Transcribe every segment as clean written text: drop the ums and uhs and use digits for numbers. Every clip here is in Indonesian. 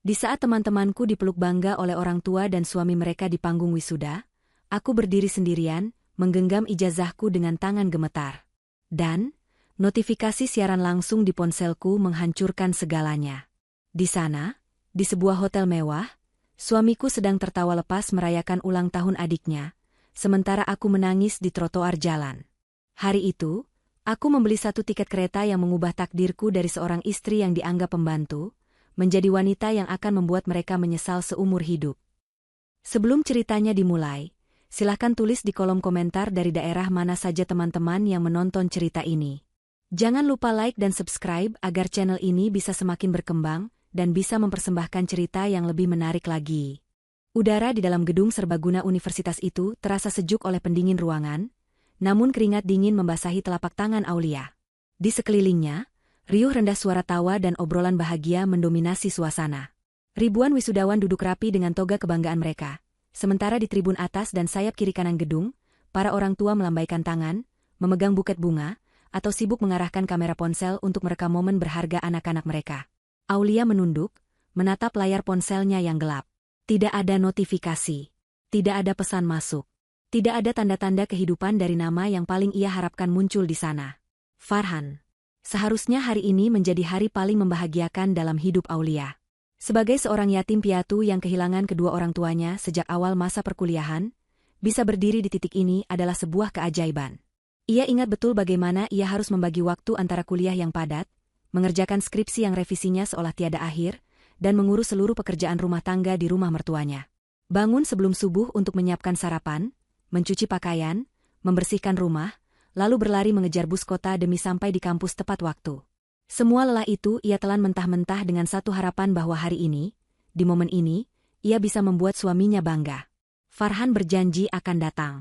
Di saat teman-temanku dipeluk bangga oleh orang tua dan suami mereka di panggung wisuda, aku berdiri sendirian, menggenggam ijazahku dengan tangan gemetar. Dan, notifikasi siaran langsung di ponselku menghancurkan segalanya. Di sana, di sebuah hotel mewah, suamiku sedang tertawa lepas merayakan ulang tahun adiknya, sementara aku menangis di trotoar jalan. Hari itu, aku membeli satu tiket kereta yang mengubah takdirku dari seorang istri yang dianggap pembantu, menjadi wanita yang akan membuat mereka menyesal seumur hidup. Sebelum ceritanya dimulai, silahkan tulis di kolom komentar dari daerah mana saja teman-teman yang menonton cerita ini. Jangan lupa like dan subscribe agar channel ini bisa semakin berkembang dan bisa mempersembahkan cerita yang lebih menarik lagi. Udara di dalam gedung serbaguna universitas itu terasa sejuk oleh pendingin ruangan, namun keringat dingin membasahi telapak tangan Aulia. Di sekelilingnya, riuh rendah suara tawa dan obrolan bahagia mendominasi suasana. Ribuan wisudawan duduk rapi dengan toga kebanggaan mereka. Sementara di tribun atas dan sayap kiri kanan gedung, para orang tua melambaikan tangan, memegang buket bunga, atau sibuk mengarahkan kamera ponsel untuk merekam momen berharga anak-anak mereka. Aulia menunduk, menatap layar ponselnya yang gelap. Tidak ada notifikasi. Tidak ada pesan masuk. Tidak ada tanda-tanda kehidupan dari nama yang paling ia harapkan muncul di sana. Farhan. Seharusnya hari ini menjadi hari paling membahagiakan dalam hidup Aulia. Sebagai seorang yatim piatu yang kehilangan kedua orang tuanya sejak awal masa perkuliahan, bisa berdiri di titik ini adalah sebuah keajaiban. Ia ingat betul bagaimana ia harus membagi waktu antara kuliah yang padat, mengerjakan skripsi yang revisinya seolah tiada akhir, dan mengurus seluruh pekerjaan rumah tangga di rumah mertuanya. Bangun sebelum subuh untuk menyiapkan sarapan, mencuci pakaian, membersihkan rumah, lalu berlari mengejar bus kota demi sampai di kampus tepat waktu. Semua lelah itu ia telan mentah-mentah dengan satu harapan bahwa hari ini, di momen ini, ia bisa membuat suaminya bangga. Farhan berjanji akan datang.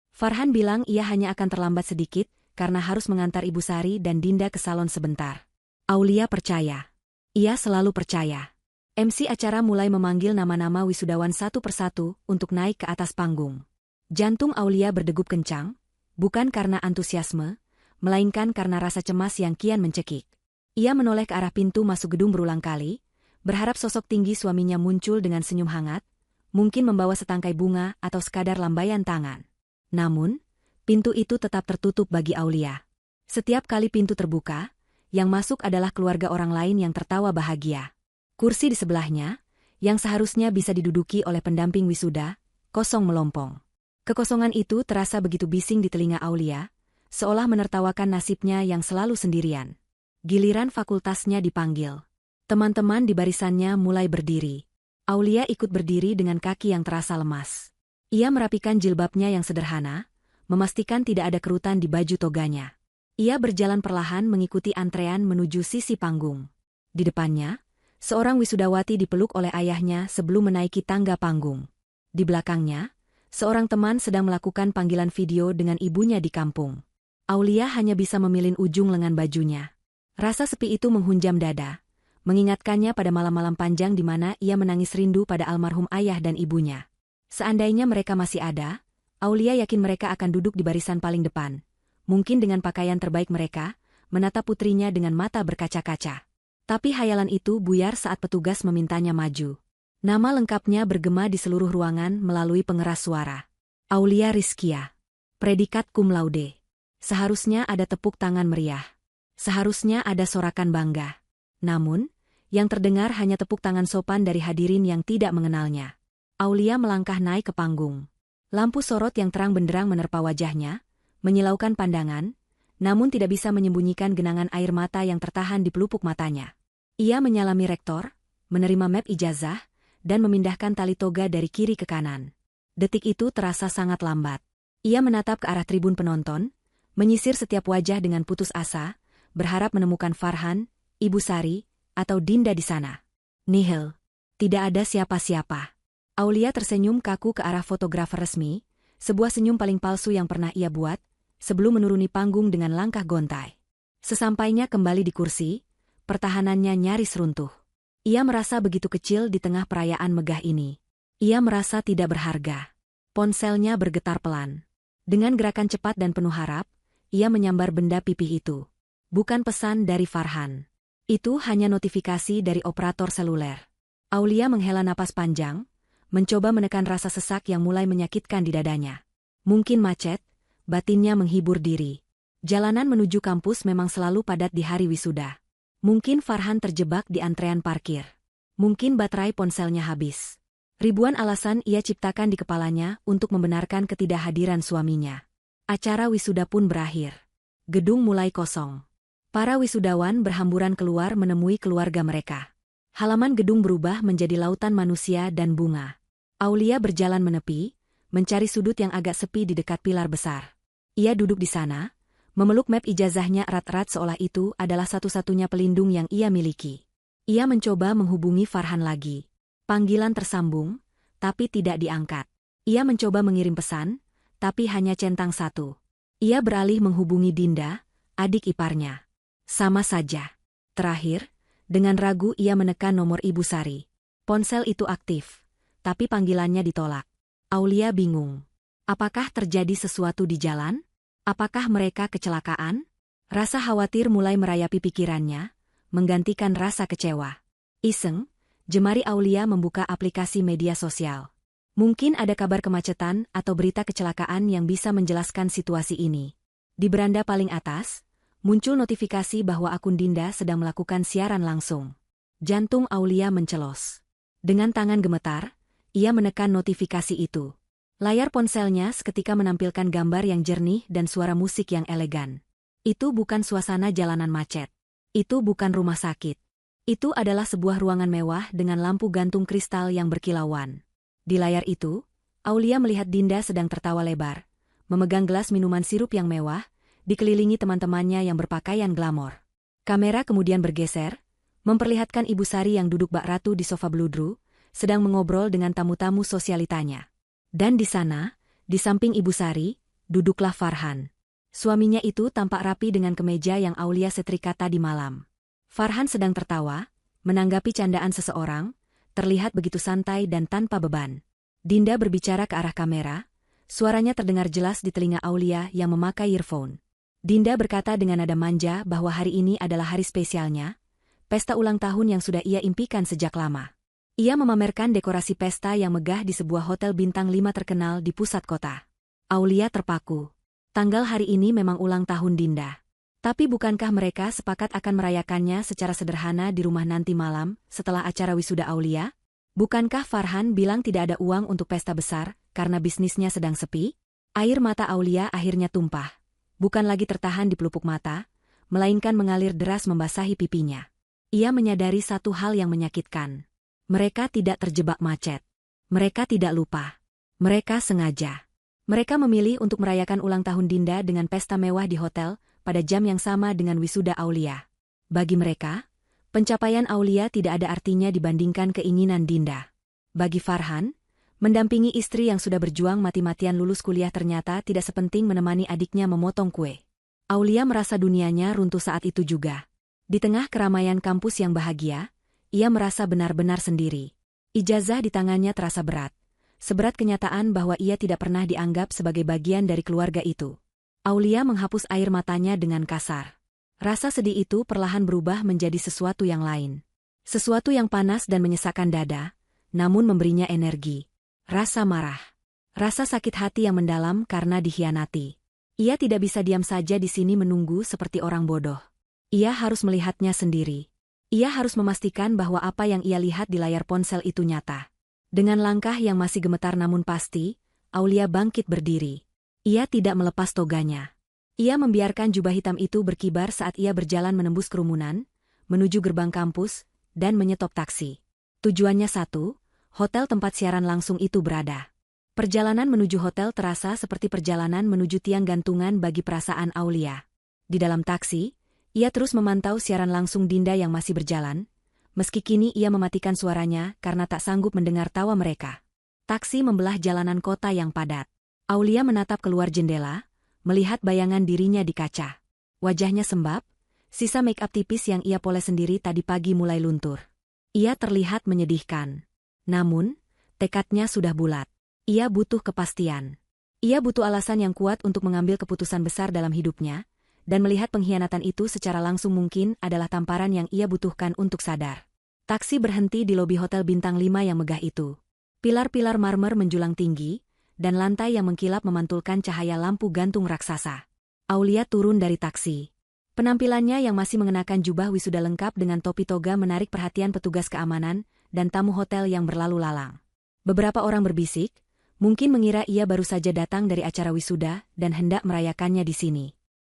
Farhan bilang ia hanya akan terlambat sedikit karena harus mengantar Ibu Sari dan Dinda ke salon sebentar. Aulia percaya. Ia selalu percaya. MC acara mulai memanggil nama-nama wisudawan satu persatu untuk naik ke atas panggung. Jantung Aulia berdegup kencang, bukan karena antusiasme, melainkan karena rasa cemas yang kian mencekik. Ia menoleh ke arah pintu masuk gedung berulang kali, berharap sosok tinggi suaminya muncul dengan senyum hangat, mungkin membawa setangkai bunga atau sekadar lambaian tangan. Namun, pintu itu tetap tertutup bagi Aulia. Setiap kali pintu terbuka, yang masuk adalah keluarga orang lain yang tertawa bahagia. Kursi di sebelahnya, yang seharusnya bisa diduduki oleh pendamping wisuda, kosong melompong. Kekosongan itu terasa begitu bising di telinga Aulia, seolah menertawakan nasibnya yang selalu sendirian. Giliran fakultasnya dipanggil. Teman-teman di barisannya mulai berdiri. Aulia ikut berdiri dengan kaki yang terasa lemas. Ia merapikan jilbabnya yang sederhana, memastikan tidak ada kerutan di baju toganya. Ia berjalan perlahan mengikuti antrean menuju sisi panggung. Di depannya, seorang wisudawati dipeluk oleh ayahnya sebelum menaiki tangga panggung. Di belakangnya, seorang teman sedang melakukan panggilan video dengan ibunya di kampung. Aulia hanya bisa memilih ujung lengan bajunya. Rasa sepi itu menghunjam dada, mengingatkannya pada malam-malam panjang di mana ia menangis rindu pada almarhum ayah dan ibunya. Seandainya mereka masih ada, Aulia yakin mereka akan duduk di barisan paling depan. Mungkin dengan pakaian terbaik mereka, menatap putrinya dengan mata berkaca-kaca. Tapi hayalan itu buyar saat petugas memintanya maju. Nama lengkapnya bergema di seluruh ruangan melalui pengeras suara. Aulia Rizkia. Predikat cum laude. Seharusnya ada tepuk tangan meriah. Seharusnya ada sorakan bangga. Namun, yang terdengar hanya tepuk tangan sopan dari hadirin yang tidak mengenalnya. Aulia melangkah naik ke panggung. Lampu sorot yang terang benderang menerpa wajahnya, menyilaukan pandangan, namun tidak bisa menyembunyikan genangan air mata yang tertahan di pelupuk matanya. Ia menyalami rektor, menerima map ijazah, dan memindahkan tali toga dari kiri ke kanan. Detik itu terasa sangat lambat. Ia menatap ke arah tribun penonton, menyisir setiap wajah dengan putus asa, berharap menemukan Farhan, Ibu Sari, atau Dinda di sana. Nihil. Tidak ada siapa-siapa. Aulia tersenyum kaku ke arah fotografer resmi, sebuah senyum paling palsu yang pernah ia buat, sebelum menuruni panggung dengan langkah gontai. Sesampainya kembali di kursi, pertahanannya nyaris runtuh. Ia merasa begitu kecil di tengah perayaan megah ini. Ia merasa tidak berharga. Ponselnya bergetar pelan. Dengan gerakan cepat dan penuh harap, ia menyambar benda pipih itu. Bukan pesan dari Farhan. Itu hanya notifikasi dari operator seluler. Aulia menghela napas panjang, mencoba menekan rasa sesak yang mulai menyakitkan di dadanya. Mungkin macet, batinnya menghibur diri. Jalanan menuju kampus memang selalu padat di hari wisuda. Mungkin Farhan terjebak di antrean parkir. Mungkin baterai ponselnya habis. Ribuan alasan ia ciptakan di kepalanya untuk membenarkan ketidakhadiran suaminya. Acara wisuda pun berakhir. Gedung mulai kosong. Para wisudawan berhamburan keluar menemui keluarga mereka. Halaman gedung berubah menjadi lautan manusia dan bunga. Aulia berjalan menepi, mencari sudut yang agak sepi di dekat pilar besar. Ia duduk di sana, memeluk map ijazahnya erat-erat seolah itu adalah satu-satunya pelindung yang ia miliki. Ia mencoba menghubungi Farhan lagi. Panggilan tersambung, tapi tidak diangkat. Ia mencoba mengirim pesan, tapi hanya centang satu. Ia beralih menghubungi Dinda, adik iparnya. Sama saja. Terakhir, dengan ragu ia menekan nomor Ibu Sari. Ponsel itu aktif, tapi panggilannya ditolak. Aulia bingung. Apakah terjadi sesuatu di jalan? Apakah mereka kecelakaan? Rasa khawatir mulai merayapi pikirannya, menggantikan rasa kecewa. Iseng, jemari Aulia membuka aplikasi media sosial. Mungkin ada kabar kemacetan atau berita kecelakaan yang bisa menjelaskan situasi ini. Di beranda paling atas, muncul notifikasi bahwa akun Dinda sedang melakukan siaran langsung. Jantung Aulia mencelos. Dengan tangan gemetar, ia menekan notifikasi itu. Layar ponselnya seketika menampilkan gambar yang jernih dan suara musik yang elegan. Itu bukan suasana jalanan macet. Itu bukan rumah sakit. Itu adalah sebuah ruangan mewah dengan lampu gantung kristal yang berkilauan. Di layar itu, Aulia melihat Dinda sedang tertawa lebar, memegang gelas minuman sirup yang mewah, dikelilingi teman-temannya yang berpakaian glamor. Kamera kemudian bergeser, memperlihatkan Ibu Sari yang duduk bak ratu di sofa bludru, sedang mengobrol dengan tamu-tamu sosialitanya. Dan di sana, di samping Ibu Sari, duduklah Farhan. Suaminya itu tampak rapi dengan kemeja yang Aulia setrika tadi malam. Farhan sedang tertawa, menanggapi candaan seseorang, terlihat begitu santai dan tanpa beban. Dinda berbicara ke arah kamera, suaranya terdengar jelas di telinga Aulia yang memakai earphone. Dinda berkata dengan nada manja bahwa hari ini adalah hari spesialnya, pesta ulang tahun yang sudah ia impikan sejak lama. Ia memamerkan dekorasi pesta yang megah di sebuah hotel bintang 5 terkenal di pusat kota. Aulia terpaku. Tanggal hari ini memang ulang tahun Dinda. Tapi bukankah mereka sepakat akan merayakannya secara sederhana di rumah nanti malam setelah acara wisuda Aulia? Bukankah Farhan bilang tidak ada uang untuk pesta besar karena bisnisnya sedang sepi? Air mata Aulia akhirnya tumpah. Bukan lagi tertahan di pelupuk mata, melainkan mengalir deras membasahi pipinya. Ia menyadari satu hal yang menyakitkan. Mereka tidak terjebak macet. Mereka tidak lupa. Mereka sengaja. Mereka memilih untuk merayakan ulang tahun Dinda dengan pesta mewah di hotel pada jam yang sama dengan wisuda Aulia. Bagi mereka, pencapaian Aulia tidak ada artinya dibandingkan keinginan Dinda. Bagi Farhan, mendampingi istri yang sudah berjuang mati-matian lulus kuliah ternyata tidak sepenting menemani adiknya memotong kue. Aulia merasa dunianya runtuh saat itu juga. Di tengah keramaian kampus yang bahagia, ia merasa benar-benar sendiri. Ijazah di tangannya terasa berat. Seberat kenyataan bahwa ia tidak pernah dianggap sebagai bagian dari keluarga itu. Aulia menghapus air matanya dengan kasar. Rasa sedih itu perlahan berubah menjadi sesuatu yang lain. Sesuatu yang panas dan menyesakkan dada, namun memberinya energi. Rasa marah. Rasa sakit hati yang mendalam karena dikhianati. Ia tidak bisa diam saja di sini menunggu seperti orang bodoh. Ia harus melihatnya sendiri. Ia harus memastikan bahwa apa yang ia lihat di layar ponsel itu nyata. Dengan langkah yang masih gemetar namun pasti, Aulia bangkit berdiri. Ia tidak melepas toganya. Ia membiarkan jubah hitam itu berkibar saat ia berjalan menembus kerumunan, menuju gerbang kampus, dan menyetop taksi. Tujuannya satu, hotel tempat siaran langsung itu berada. Perjalanan menuju hotel terasa seperti perjalanan menuju tiang gantungan bagi perasaan Aulia. Di dalam taksi, ia terus memantau siaran langsung Dinda yang masih berjalan, meski kini ia mematikan suaranya karena tak sanggup mendengar tawa mereka. Taksi membelah jalanan kota yang padat. Aulia menatap keluar jendela, melihat bayangan dirinya di kaca. Wajahnya sembab, sisa make-up tipis yang ia poles sendiri tadi pagi mulai luntur. Ia terlihat menyedihkan. Namun, tekadnya sudah bulat. Ia butuh kepastian. Ia butuh alasan yang kuat untuk mengambil keputusan besar dalam hidupnya, dan melihat pengkhianatan itu secara langsung mungkin adalah tamparan yang ia butuhkan untuk sadar. Taksi berhenti di lobi hotel bintang 5 yang megah itu. Pilar-pilar marmer menjulang tinggi, dan lantai yang mengkilap memantulkan cahaya lampu gantung raksasa. Aulia turun dari taksi. Penampilannya yang masih mengenakan jubah wisuda lengkap dengan topi toga menarik perhatian petugas keamanan dan tamu hotel yang berlalu lalang. Beberapa orang berbisik, mungkin mengira ia baru saja datang dari acara wisuda dan hendak merayakannya di sini.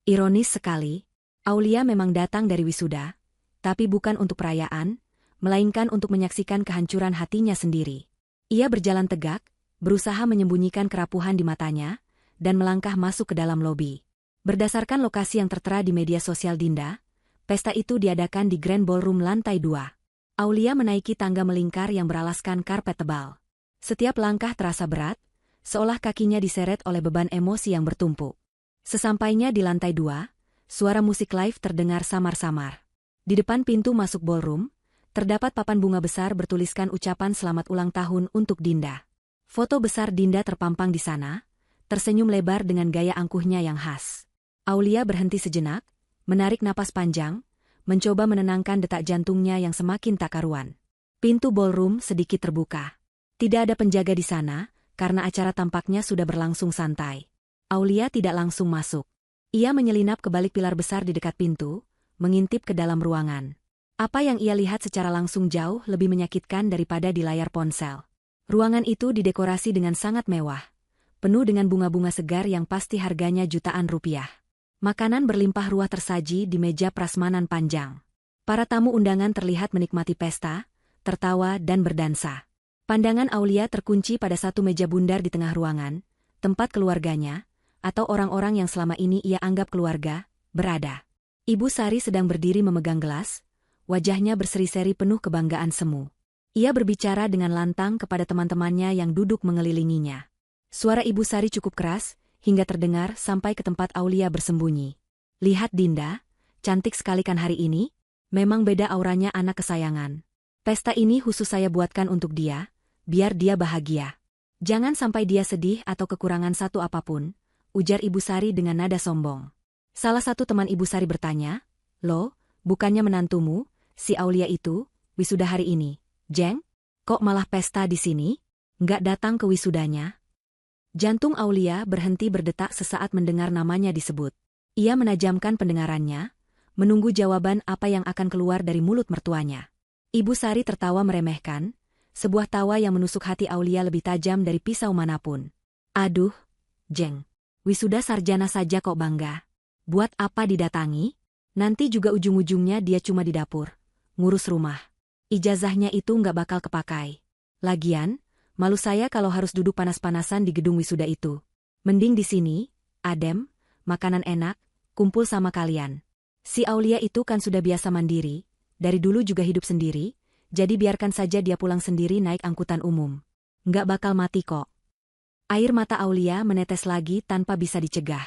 Ironis sekali, Aulia memang datang dari wisuda, tapi bukan untuk perayaan, melainkan untuk menyaksikan kehancuran hatinya sendiri. Ia berjalan tegak, berusaha menyembunyikan kerapuhan di matanya, dan melangkah masuk ke dalam lobi. Berdasarkan lokasi yang tertera di media sosial Dinda, pesta itu diadakan di Grand Ballroom lantai 2. Aulia menaiki tangga melingkar yang beralaskan karpet tebal. Setiap langkah terasa berat, seolah kakinya diseret oleh beban emosi yang bertumpuk. Sesampainya di lantai 2, suara musik live terdengar samar-samar. Di depan pintu masuk ballroom, terdapat papan bunga besar bertuliskan ucapan selamat ulang tahun untuk Dinda. Foto besar Dinda terpampang di sana, tersenyum lebar dengan gaya angkuhnya yang khas. Aulia berhenti sejenak, menarik napas panjang, mencoba menenangkan detak jantungnya yang semakin tak karuan. Pintu ballroom sedikit terbuka. Tidak ada penjaga di sana, karena acara tampaknya sudah berlangsung santai. Aulia tidak langsung masuk. Ia menyelinap ke balik pilar besar di dekat pintu, mengintip ke dalam ruangan. Apa yang ia lihat secara langsung jauh lebih menyakitkan daripada di layar ponsel. Ruangan itu didekorasi dengan sangat mewah, penuh dengan bunga-bunga segar yang pasti harganya jutaan rupiah. Makanan berlimpah ruah tersaji di meja prasmanan panjang. Para tamu undangan terlihat menikmati pesta, tertawa dan berdansa. Pandangan Aulia terkunci pada satu meja bundar di tengah ruangan, tempat keluarganya, atau orang-orang yang selama ini ia anggap keluarga, berada. Ibu Sari sedang berdiri memegang gelas, wajahnya berseri-seri penuh kebanggaan semu. Ia berbicara dengan lantang kepada teman-temannya yang duduk mengelilinginya. Suara Ibu Sari cukup keras, hingga terdengar sampai ke tempat Aulia bersembunyi. Lihat Dinda, cantik sekali kan hari ini? Memang beda auranya anak kesayangan. Pesta ini khusus saya buatkan untuk dia, biar dia bahagia. Jangan sampai dia sedih atau kekurangan satu apapun, ujar Ibu Sari dengan nada sombong. Salah satu teman Ibu Sari bertanya, "Loh, bukannya menantumu, si Aulia itu, wisuda hari ini, Jeng? Kok malah pesta di sini? Nggak datang ke wisudanya?" Jantung Aulia berhenti berdetak sesaat mendengar namanya disebut. Ia menajamkan pendengarannya, menunggu jawaban apa yang akan keluar dari mulut mertuanya. Ibu Sari tertawa meremehkan, sebuah tawa yang menusuk hati Aulia lebih tajam dari pisau manapun. "Aduh, Jeng, wisuda sarjana saja kok bangga. Buat apa didatangi? Nanti juga ujung-ujungnya dia cuma di dapur, ngurus rumah. Ijazahnya itu nggak bakal kepakai. Lagian, malu saya kalau harus duduk panas-panasan di gedung wisuda itu. Mending di sini, adem, makanan enak, kumpul sama kalian. Si Aulia itu kan sudah biasa mandiri, dari dulu juga hidup sendiri, jadi biarkan saja dia pulang sendiri naik angkutan umum. Nggak bakal mati kok." Air mata Aulia menetes lagi tanpa bisa dicegah.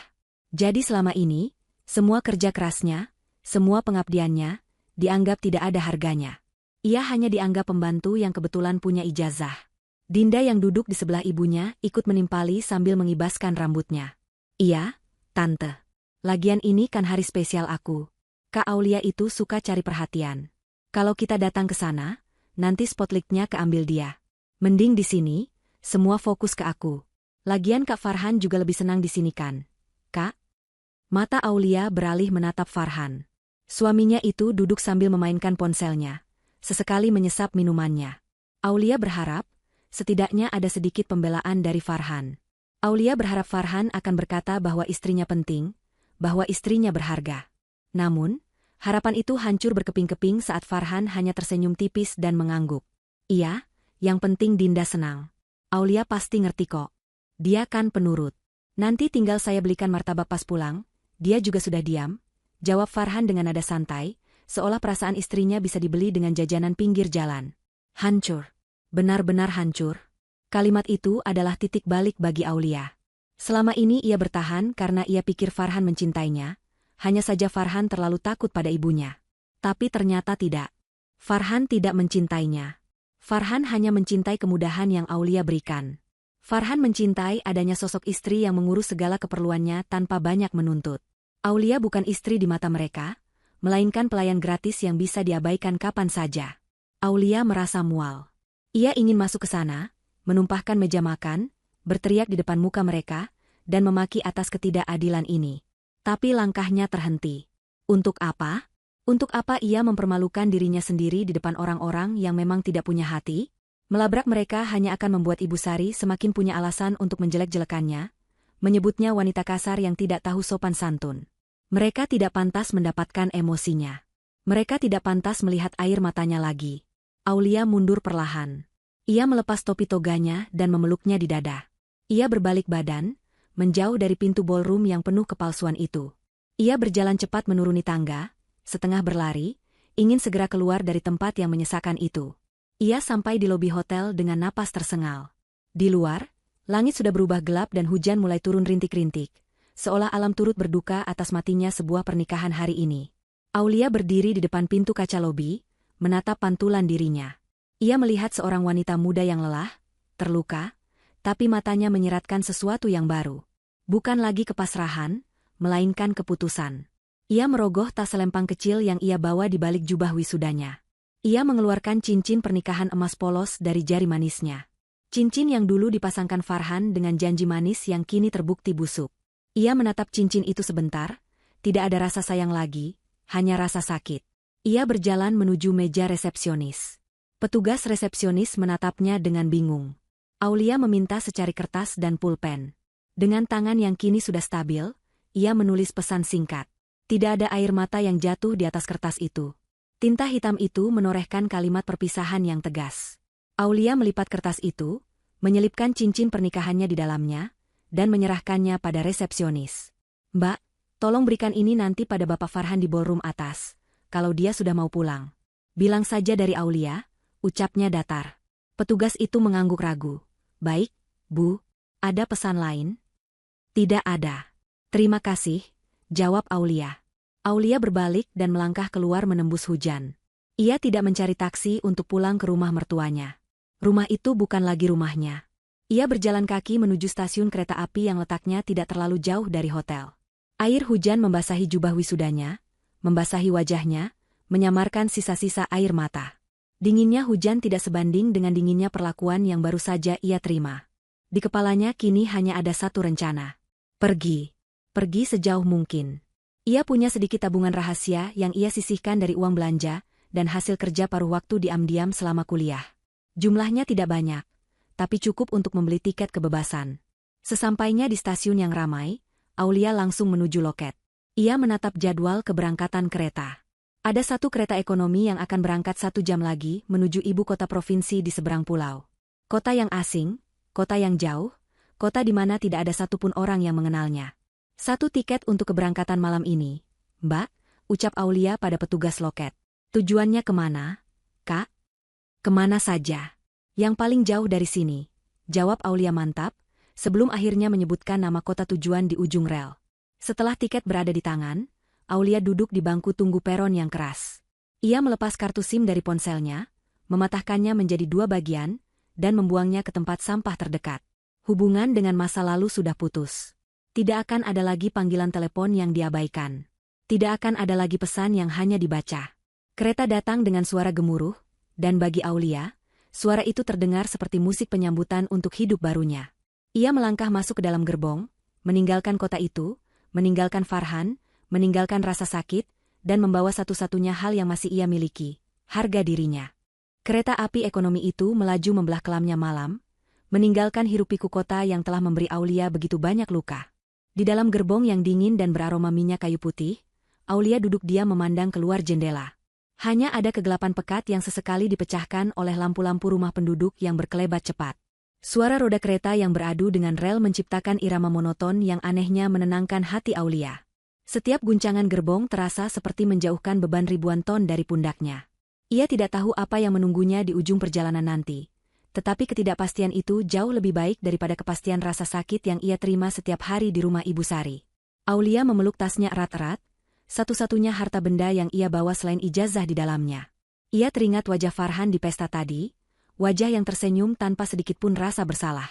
Jadi selama ini, semua kerja kerasnya, semua pengabdiannya, dianggap tidak ada harganya. Ia hanya dianggap pembantu yang kebetulan punya ijazah. Dinda yang duduk di sebelah ibunya ikut menimpali sambil mengibaskan rambutnya. "Iya, Tante. Lagian ini kan hari spesial aku. Kak Aulia itu suka cari perhatian. Kalau kita datang ke sana, nanti spotlightnya keambil dia. Mending di sini, semua fokus ke aku. Lagian Kak Farhan juga lebih senang di sini kan, Kak?" Mata Aulia beralih menatap Farhan. Suaminya itu duduk sambil memainkan ponselnya, sesekali menyesap minumannya. Aulia berharap, setidaknya ada sedikit pembelaan dari Farhan. Aulia berharap Farhan akan berkata bahwa istrinya penting, bahwa istrinya berharga. Namun, harapan itu hancur berkeping-keping saat Farhan hanya tersenyum tipis dan mengangguk. "Iya, yang penting Dinda senang. Aulia pasti ngerti kok. Dia kan penurut. Nanti tinggal saya belikan martabak pas pulang, dia juga sudah diam," jawab Farhan dengan nada santai, seolah perasaan istrinya bisa dibeli dengan jajanan pinggir jalan. Hancur. Benar-benar hancur. Kalimat itu adalah titik balik bagi Aulia. Selama ini ia bertahan karena ia pikir Farhan mencintainya, hanya saja Farhan terlalu takut pada ibunya. Tapi ternyata tidak. Farhan tidak mencintainya. Farhan hanya mencintai kemudahan yang Aulia berikan. Farhan mencintai adanya sosok istri yang mengurus segala keperluannya tanpa banyak menuntut. Aulia bukan istri di mata mereka, melainkan pelayan gratis yang bisa diabaikan kapan saja. Aulia merasa mual. Ia ingin masuk ke sana, menumpahkan meja makan, berteriak di depan muka mereka, dan memaki atas ketidakadilan ini. Tapi langkahnya terhenti. Untuk apa? Untuk apa ia mempermalukan dirinya sendiri di depan orang-orang yang memang tidak punya hati? Melabrak mereka hanya akan membuat Ibu Sari semakin punya alasan untuk menjelek-jelekannya, menyebutnya wanita kasar yang tidak tahu sopan santun. Mereka tidak pantas mendapatkan emosinya. Mereka tidak pantas melihat air matanya lagi. Aulia mundur perlahan. Ia melepas topi toganya dan memeluknya di dada. Ia berbalik badan, menjauh dari pintu ballroom yang penuh kepalsuan itu. Ia berjalan cepat menuruni tangga, setengah berlari, ingin segera keluar dari tempat yang menyesakan itu. Ia sampai di lobi hotel dengan napas tersengal. Di luar, langit sudah berubah gelap dan hujan mulai turun rintik-rintik, seolah alam turut berduka atas matinya sebuah pernikahan hari ini. Aulia berdiri di depan pintu kaca lobi, menatap pantulan dirinya. Ia melihat seorang wanita muda yang lelah, terluka, tapi matanya menyiratkan sesuatu yang baru. Bukan lagi kepasrahan, melainkan keputusan. Ia merogoh tas selempang kecil yang ia bawa di balik jubah wisudanya. Ia mengeluarkan cincin pernikahan emas polos dari jari manisnya. Cincin yang dulu dipasangkan Farhan dengan janji manis yang kini terbukti busuk. Ia menatap cincin itu sebentar, tidak ada rasa sayang lagi, hanya rasa sakit. Ia berjalan menuju meja resepsionis. Petugas resepsionis menatapnya dengan bingung. Aulia meminta secari kertas dan pulpen. Dengan tangan yang kini sudah stabil, ia menulis pesan singkat. Tidak ada air mata yang jatuh di atas kertas itu. Tinta hitam itu menorehkan kalimat perpisahan yang tegas. Aulia melipat kertas itu, menyelipkan cincin pernikahannya di dalamnya, dan menyerahkannya pada resepsionis. "Mbak, tolong berikan ini nanti pada Bapak Farhan di ballroom atas, kalau dia sudah mau pulang. Bilang saja dari Aulia," ucapnya datar. Petugas itu mengangguk ragu. "Baik, Bu. Ada pesan lain?" "Tidak ada. Terima kasih," jawab Aulia. Aulia berbalik dan melangkah keluar menembus hujan. Ia tidak mencari taksi untuk pulang ke rumah mertuanya. Rumah itu bukan lagi rumahnya. Ia berjalan kaki menuju stasiun kereta api yang letaknya tidak terlalu jauh dari hotel. Air hujan membasahi jubah wisudanya, membasahi wajahnya, menyamarkan sisa-sisa air mata. Dinginnya hujan tidak sebanding dengan dinginnya perlakuan yang baru saja ia terima. Di kepalanya kini hanya ada satu rencana. Pergi. Pergi sejauh mungkin. Ia punya sedikit tabungan rahasia yang ia sisihkan dari uang belanja dan hasil kerja paruh waktu diam-diam selama kuliah. Jumlahnya tidak banyak, tapi cukup untuk membeli tiket kebebasan. Sesampainya di stasiun yang ramai, Aulia langsung menuju loket. Ia menatap jadwal keberangkatan kereta. Ada satu kereta ekonomi yang akan berangkat 1 jam lagi menuju ibu kota provinsi di seberang pulau. Kota yang asing, kota yang jauh, kota di mana tidak ada satupun orang yang mengenalnya. 1 tiket untuk keberangkatan malam ini, Mbak, ucap Aulia pada petugas loket. Tujuannya kemana, Kak? Kemana saja. Yang paling jauh dari sini, jawab Aulia mantap, sebelum akhirnya menyebutkan nama kota tujuan di ujung rel. Setelah tiket berada di tangan, Aulia duduk di bangku tunggu peron yang keras. Ia melepas kartu SIM dari ponselnya, mematahkannya menjadi 2 bagian, dan membuangnya ke tempat sampah terdekat. Hubungan dengan masa lalu sudah putus. Tidak akan ada lagi panggilan telepon yang diabaikan. Tidak akan ada lagi pesan yang hanya dibaca. Kereta datang dengan suara gemuruh, dan bagi Aulia, suara itu terdengar seperti musik penyambutan untuk hidup barunya. Ia melangkah masuk ke dalam gerbong, meninggalkan kota itu, meninggalkan Farhan, meninggalkan rasa sakit, dan membawa satu-satunya hal yang masih ia miliki, harga dirinya. Kereta api ekonomi itu melaju membelah kelamnya malam, meninggalkan hiruk-pikuk kota yang telah memberi Aulia begitu banyak luka. Di dalam gerbong yang dingin dan beraroma minyak kayu putih, Aulia duduk diam memandang keluar jendela. Hanya ada kegelapan pekat yang sesekali dipecahkan oleh lampu-lampu rumah penduduk yang berkelebat cepat. Suara roda kereta yang beradu dengan rel menciptakan irama monoton yang anehnya menenangkan hati Aulia. Setiap guncangan gerbong terasa seperti menjauhkan beban ribuan ton dari pundaknya. Ia tidak tahu apa yang menunggunya di ujung perjalanan nanti. Tetapi ketidakpastian itu jauh lebih baik daripada kepastian rasa sakit yang ia terima setiap hari di rumah Ibu Sari. Aulia memeluk tasnya erat-erat, satu-satunya harta benda yang ia bawa selain ijazah di dalamnya. Ia teringat wajah Farhan di pesta tadi, wajah yang tersenyum tanpa sedikit pun rasa bersalah.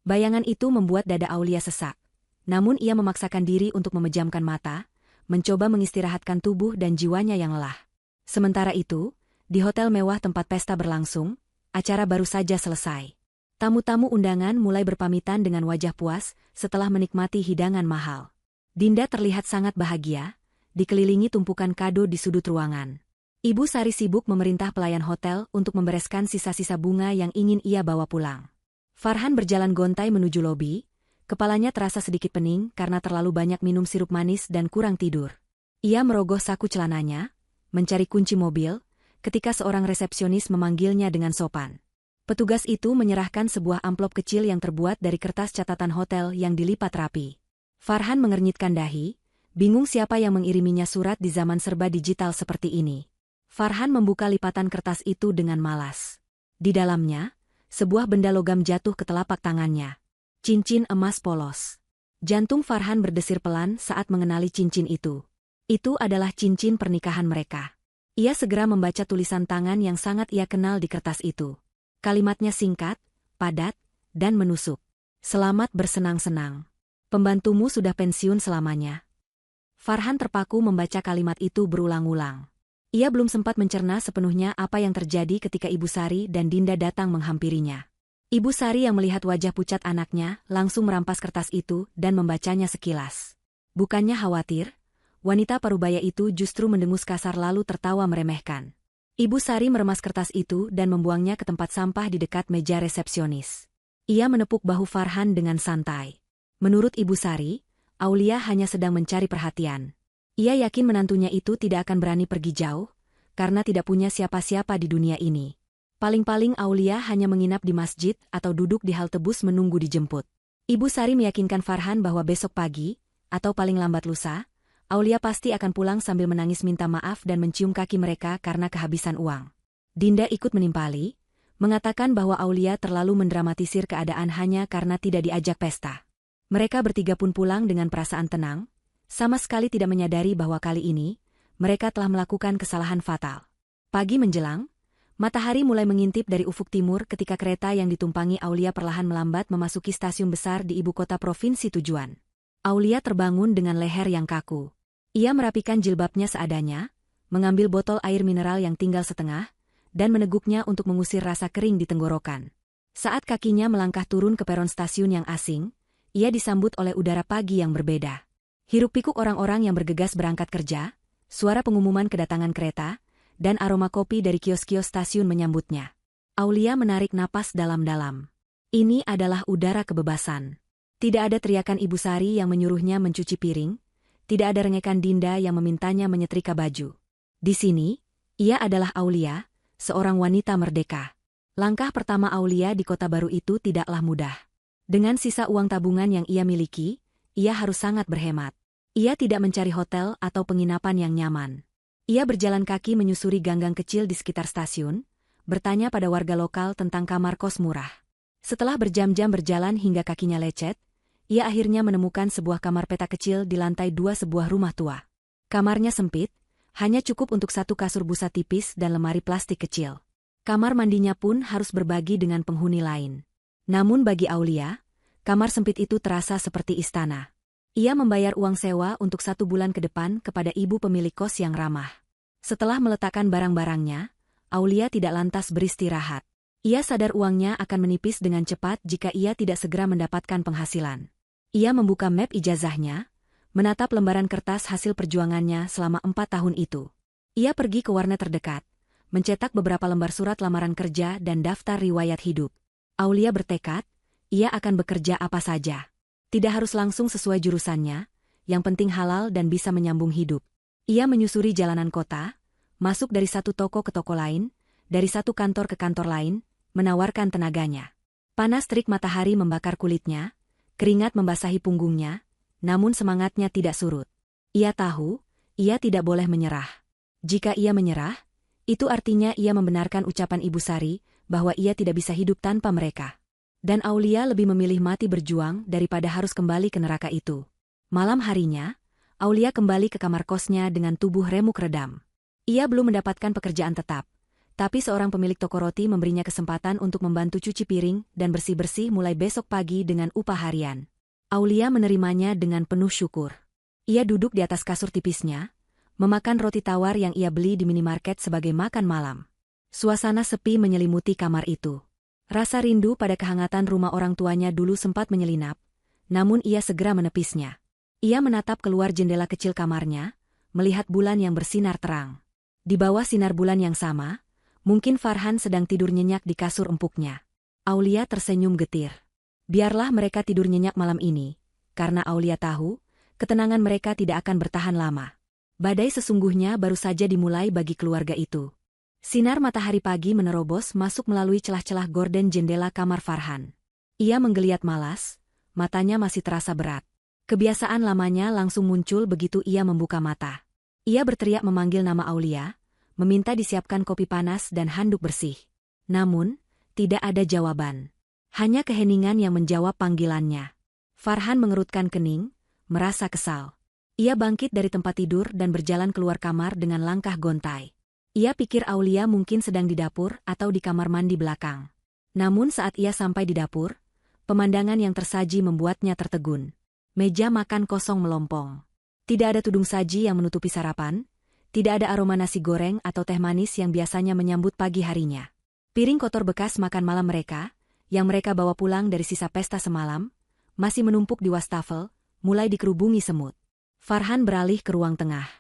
Bayangan itu membuat dada Aulia sesak. Namun ia memaksakan diri untuk memejamkan mata, mencoba mengistirahatkan tubuh dan jiwanya yang lelah. Sementara itu, Di hotel mewah tempat pesta berlangsung, acara baru saja selesai. Tamu-tamu undangan mulai berpamitan dengan wajah puas setelah menikmati hidangan mahal. Dinda terlihat sangat bahagia, dikelilingi tumpukan kado di sudut ruangan. Ibu Sari sibuk memerintah pelayan hotel untuk membereskan sisa-sisa bunga yang ingin ia bawa pulang. Farhan berjalan gontai menuju lobi, kepalanya terasa sedikit pening karena terlalu banyak minum sirup manis dan kurang tidur. Ia merogoh saku celananya, mencari kunci mobil, ketika seorang resepsionis memanggilnya dengan sopan. Petugas itu menyerahkan sebuah amplop kecil yang terbuat dari kertas catatan hotel yang dilipat rapi. Farhan mengernyitkan dahi, bingung siapa yang mengiriminya surat di zaman serba digital seperti ini. Farhan membuka lipatan kertas itu dengan malas. Di dalamnya, sebuah benda logam jatuh ke telapak tangannya. Cincin emas polos. Jantung Farhan berdesir pelan saat mengenali cincin itu. Itu adalah cincin pernikahan mereka. Ia segera membaca tulisan tangan yang sangat ia kenal di kertas itu. Kalimatnya singkat, padat, dan menusuk. Selamat bersenang-senang. Pembantumu sudah pensiun selamanya. Farhan terpaku membaca kalimat itu berulang-ulang. Ia belum sempat mencerna sepenuhnya apa yang terjadi ketika Ibu Sari dan Dinda datang menghampirinya. Ibu Sari yang melihat wajah pucat anaknya langsung merampas kertas itu dan membacanya sekilas. Bukannya khawatir, wanita parubaya itu justru mendengus kasar lalu tertawa meremehkan. Ibu Sari meremas kertas itu dan membuangnya ke tempat sampah di dekat meja resepsionis. Ia menepuk bahu Farhan dengan santai. Menurut Ibu Sari, Aulia hanya sedang mencari perhatian. Ia yakin menantunya itu tidak akan berani pergi jauh, karena tidak punya siapa-siapa di dunia ini. Paling-paling Aulia hanya menginap di masjid atau duduk di halte bus menunggu dijemput. Ibu Sari meyakinkan Farhan bahwa besok pagi, atau paling lambat lusa, Aulia pasti akan pulang sambil menangis minta maaf dan mencium kaki mereka karena kehabisan uang. Dinda ikut menimpali, mengatakan bahwa Aulia terlalu mendramatisir keadaan hanya karena tidak diajak pesta. Mereka bertiga pun pulang dengan perasaan tenang, sama sekali tidak menyadari bahwa kali ini, mereka telah melakukan kesalahan fatal. Pagi menjelang, matahari mulai mengintip dari ufuk timur ketika kereta yang ditumpangi Aulia perlahan melambat memasuki stasiun besar di ibu kota provinsi tujuan. Aulia terbangun dengan leher yang kaku. Ia merapikan jilbabnya seadanya, mengambil botol air mineral yang tinggal setengah, dan meneguknya untuk mengusir rasa kering di tenggorokan. Saat kakinya melangkah turun ke peron stasiun yang asing, ia disambut oleh udara pagi yang berbeda. Hiruk-pikuk orang-orang yang bergegas berangkat kerja, suara pengumuman kedatangan kereta, dan aroma kopi dari kios-kios stasiun menyambutnya. Aulia menarik napas dalam-dalam. Ini adalah udara kebebasan. Tidak ada teriakan Ibu Sari yang menyuruhnya mencuci piring, tidak ada rengekan Dinda yang memintanya menyetrika baju. Di sini, ia adalah Aulia, seorang wanita merdeka. Langkah pertama Aulia di kota baru itu tidaklah mudah. Dengan sisa uang tabungan yang ia miliki, ia harus sangat berhemat. Ia tidak mencari hotel atau penginapan yang nyaman. Ia berjalan kaki menyusuri gang-gang kecil di sekitar stasiun, bertanya pada warga lokal tentang kamar kos murah. Setelah berjam-jam berjalan hingga kakinya lecet, ia akhirnya menemukan sebuah kamar peta kecil di lantai 2 sebuah rumah tua. Kamarnya sempit, hanya cukup untuk satu kasur busa tipis dan lemari plastik kecil. Kamar mandinya pun harus berbagi dengan penghuni lain. Namun bagi Aulia, kamar sempit itu terasa seperti istana. Ia membayar uang sewa untuk 1 bulan ke depan kepada ibu pemilik kos yang ramah. Setelah meletakkan barang-barangnya, Aulia tidak lantas beristirahat. Ia sadar uangnya akan menipis dengan cepat jika ia tidak segera mendapatkan penghasilan. Ia membuka map ijazahnya, menatap lembaran kertas hasil perjuangannya selama 4 tahun itu. Ia pergi ke warnet terdekat, mencetak beberapa lembar surat lamaran kerja dan daftar riwayat hidup. Aulia bertekad, ia akan bekerja apa saja. Tidak harus langsung sesuai jurusannya, yang penting halal dan bisa menyambung hidup. Ia menyusuri jalanan kota, masuk dari satu toko ke toko lain, dari satu kantor ke kantor lain, menawarkan tenaganya. Panas terik matahari membakar kulitnya, keringat membasahi punggungnya, namun semangatnya tidak surut. Ia tahu, ia tidak boleh menyerah. Jika ia menyerah, itu artinya ia membenarkan ucapan Ibu Sari bahwa ia tidak bisa hidup tanpa mereka. Dan Aulia lebih memilih mati berjuang daripada harus kembali ke neraka itu. Malam harinya, Aulia kembali ke kamar kosnya dengan tubuh remuk redam. Ia belum mendapatkan pekerjaan tetap, tapi seorang pemilik toko roti memberinya kesempatan untuk membantu cuci piring dan bersih-bersih mulai besok pagi dengan upah harian. Aulia menerimanya dengan penuh syukur. Ia duduk di atas kasur tipisnya, memakan roti tawar yang ia beli di minimarket sebagai makan malam. Suasana sepi menyelimuti kamar itu. Rasa rindu pada kehangatan rumah orang tuanya dulu sempat menyelinap, namun ia segera menepisnya. Ia menatap keluar jendela kecil kamarnya, melihat bulan yang bersinar terang. Di bawah sinar bulan yang sama, mungkin Farhan sedang tidur nyenyak di kasur empuknya. Aulia tersenyum getir. Biarlah mereka tidur nyenyak malam ini, karena Aulia tahu, ketenangan mereka tidak akan bertahan lama. Badai sesungguhnya baru saja dimulai bagi keluarga itu. Sinar matahari pagi menerobos masuk melalui celah-celah gorden jendela kamar Farhan. Ia menggeliat malas, matanya masih terasa berat. Kebiasaan lamanya langsung muncul begitu ia membuka mata. Ia berteriak memanggil nama Aulia, meminta disiapkan kopi panas dan handuk bersih. Namun, tidak ada jawaban. Hanya keheningan yang menjawab panggilannya. Farhan mengerutkan kening, merasa kesal. Ia bangkit dari tempat tidur dan berjalan keluar kamar dengan langkah gontai. Ia pikir Aulia mungkin sedang di dapur atau di kamar mandi belakang. Namun saat ia sampai di dapur, pemandangan yang tersaji membuatnya tertegun. Meja makan kosong melompong. Tidak ada tudung saji yang menutupi sarapan, tidak ada aroma nasi goreng atau teh manis yang biasanya menyambut pagi harinya. Piring kotor bekas makan malam mereka, yang mereka bawa pulang dari sisa pesta semalam, masih menumpuk di wastafel, mulai dikerubungi semut. Farhan beralih ke ruang tengah.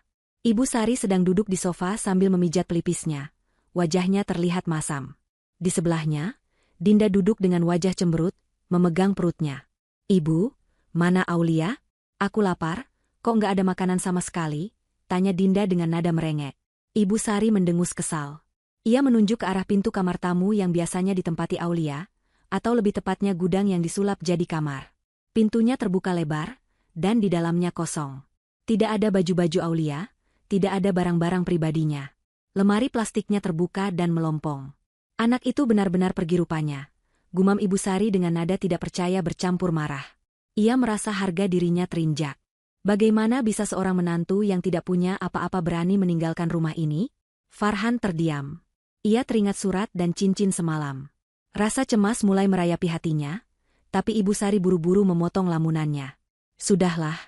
Ibu Sari sedang duduk di sofa sambil memijat pelipisnya. Wajahnya terlihat masam. Di sebelahnya, Dinda duduk dengan wajah cemberut, memegang perutnya. "Ibu, mana Aulia? Aku lapar, kok nggak ada makanan sama sekali?" tanya Dinda dengan nada merengek. Ibu Sari mendengus kesal. Ia menunjuk ke arah pintu kamar tamu yang biasanya ditempati Aulia, atau lebih tepatnya gudang yang disulap jadi kamar. Pintunya terbuka lebar, dan di dalamnya kosong. Tidak ada baju-baju Aulia, tidak ada barang-barang pribadinya. Lemari plastiknya terbuka dan melompong. "Anak itu benar-benar pergi rupanya," gumam Ibu Sari dengan nada tidak percaya bercampur marah. Ia merasa harga dirinya terinjak. Bagaimana bisa seorang menantu yang tidak punya apa-apa berani meninggalkan rumah ini? Farhan terdiam. Ia teringat surat dan cincin semalam. Rasa cemas mulai merayapi hatinya, tapi Ibu Sari buru-buru memotong lamunannya. "Sudahlah,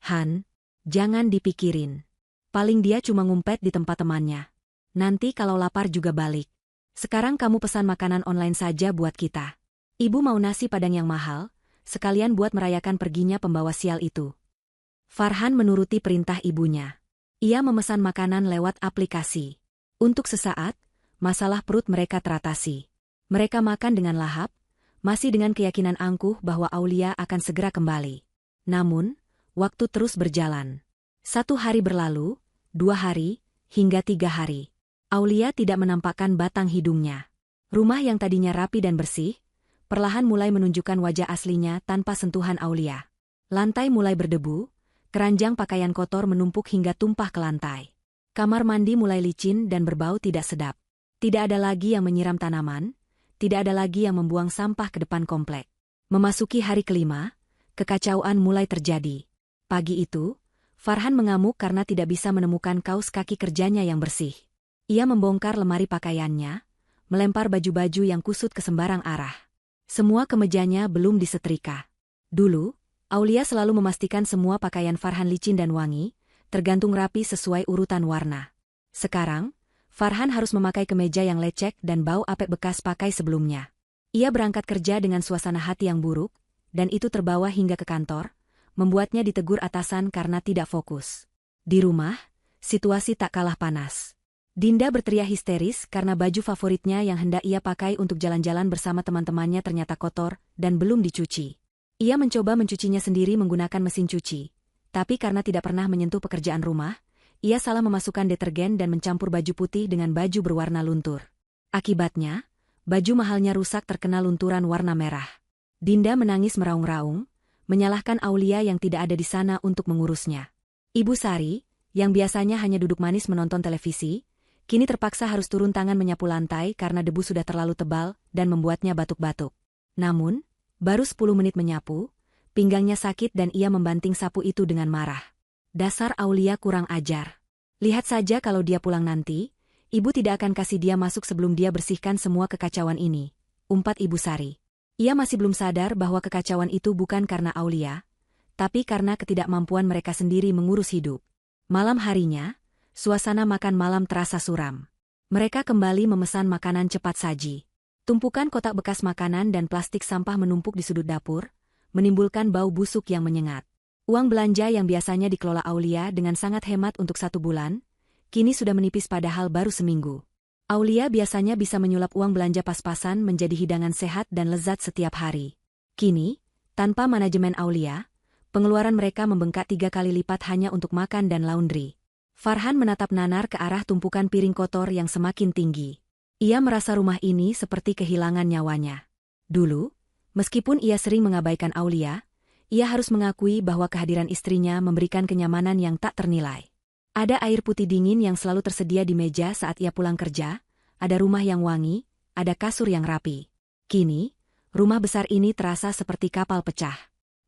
Han, jangan dipikirin. Paling dia cuma ngumpet di tempat temannya. Nanti kalau lapar juga balik. Sekarang kamu pesan makanan online saja buat kita. Ibu mau nasi padang yang mahal, sekalian buat merayakan perginya pembawa sial itu." Farhan menuruti perintah ibunya. Ia memesan makanan lewat aplikasi. Untuk sesaat, masalah perut mereka teratasi. Mereka makan dengan lahap, masih dengan keyakinan angkuh bahwa Aulia akan segera kembali. Namun, waktu terus berjalan. 1 hari berlalu, 2 hari, hingga 3 hari. Aulia tidak menampakkan batang hidungnya. Rumah yang tadinya rapi dan bersih, perlahan mulai menunjukkan wajah aslinya tanpa sentuhan Aulia. Lantai mulai berdebu, keranjang pakaian kotor menumpuk hingga tumpah ke lantai. Kamar mandi mulai licin dan berbau tidak sedap. Tidak ada lagi yang menyiram tanaman, tidak ada lagi yang membuang sampah ke depan komplek. Memasuki hari kelima, kekacauan mulai terjadi. Pagi itu, Farhan mengamuk karena tidak bisa menemukan kaos kaki kerjanya yang bersih. Ia membongkar lemari pakaiannya, melempar baju-baju yang kusut ke sembarang arah. Semua kemejanya belum disetrika. Dulu, Aulia selalu memastikan semua pakaian Farhan licin dan wangi, tergantung rapi sesuai urutan warna. Sekarang, Farhan harus memakai kemeja yang lecek dan bau apek bekas pakai sebelumnya. Ia berangkat kerja dengan suasana hati yang buruk, dan itu terbawa hingga ke kantor, membuatnya ditegur atasan karena tidak fokus. Di rumah, situasi tak kalah panas. Dinda berteriak histeris karena baju favoritnya yang hendak ia pakai untuk jalan-jalan bersama teman-temannya ternyata kotor dan belum dicuci. Ia mencoba mencucinya sendiri menggunakan mesin cuci, tapi karena tidak pernah menyentuh pekerjaan rumah, ia salah memasukkan detergen dan mencampur baju putih dengan baju berwarna luntur. Akibatnya, baju mahalnya rusak terkena lunturan warna merah. Dinda menangis meraung-raung, menyalahkan Aulia yang tidak ada di sana untuk mengurusnya. Ibu Sari, yang biasanya hanya duduk manis menonton televisi, kini terpaksa harus turun tangan menyapu lantai karena debu sudah terlalu tebal dan membuatnya batuk-batuk. Namun, baru 10 menit menyapu, pinggangnya sakit dan ia membanting sapu itu dengan marah. Dasar Aulia kurang ajar. Lihat saja kalau dia pulang nanti, ibu tidak akan kasih dia masuk sebelum dia bersihkan semua kekacauan ini, umpat Ibu Sari. Ia masih belum sadar bahwa kekacauan itu bukan karena Aulia, tapi karena ketidakmampuan mereka sendiri mengurus hidup. Malam harinya, suasana makan malam terasa suram. Mereka kembali memesan makanan cepat saji. Tumpukan kotak bekas makanan dan plastik sampah menumpuk di sudut dapur, menimbulkan bau busuk yang menyengat. Uang belanja yang biasanya dikelola Aulia dengan sangat hemat untuk 1 bulan, kini sudah menipis padahal baru seminggu. Aulia biasanya bisa menyulap uang belanja pas-pasan menjadi hidangan sehat dan lezat setiap hari. Kini, tanpa manajemen Aulia, pengeluaran mereka membengkak 3 kali lipat hanya untuk makan dan laundry. Farhan menatap nanar ke arah tumpukan piring kotor yang semakin tinggi. Ia merasa rumah ini seperti kehilangan nyawanya. Dulu, meskipun ia sering mengabaikan Aulia, ia harus mengakui bahwa kehadiran istrinya memberikan kenyamanan yang tak ternilai. Ada air putih dingin yang selalu tersedia di meja saat ia pulang kerja, ada rumah yang wangi, ada kasur yang rapi. Kini, rumah besar ini terasa seperti kapal pecah.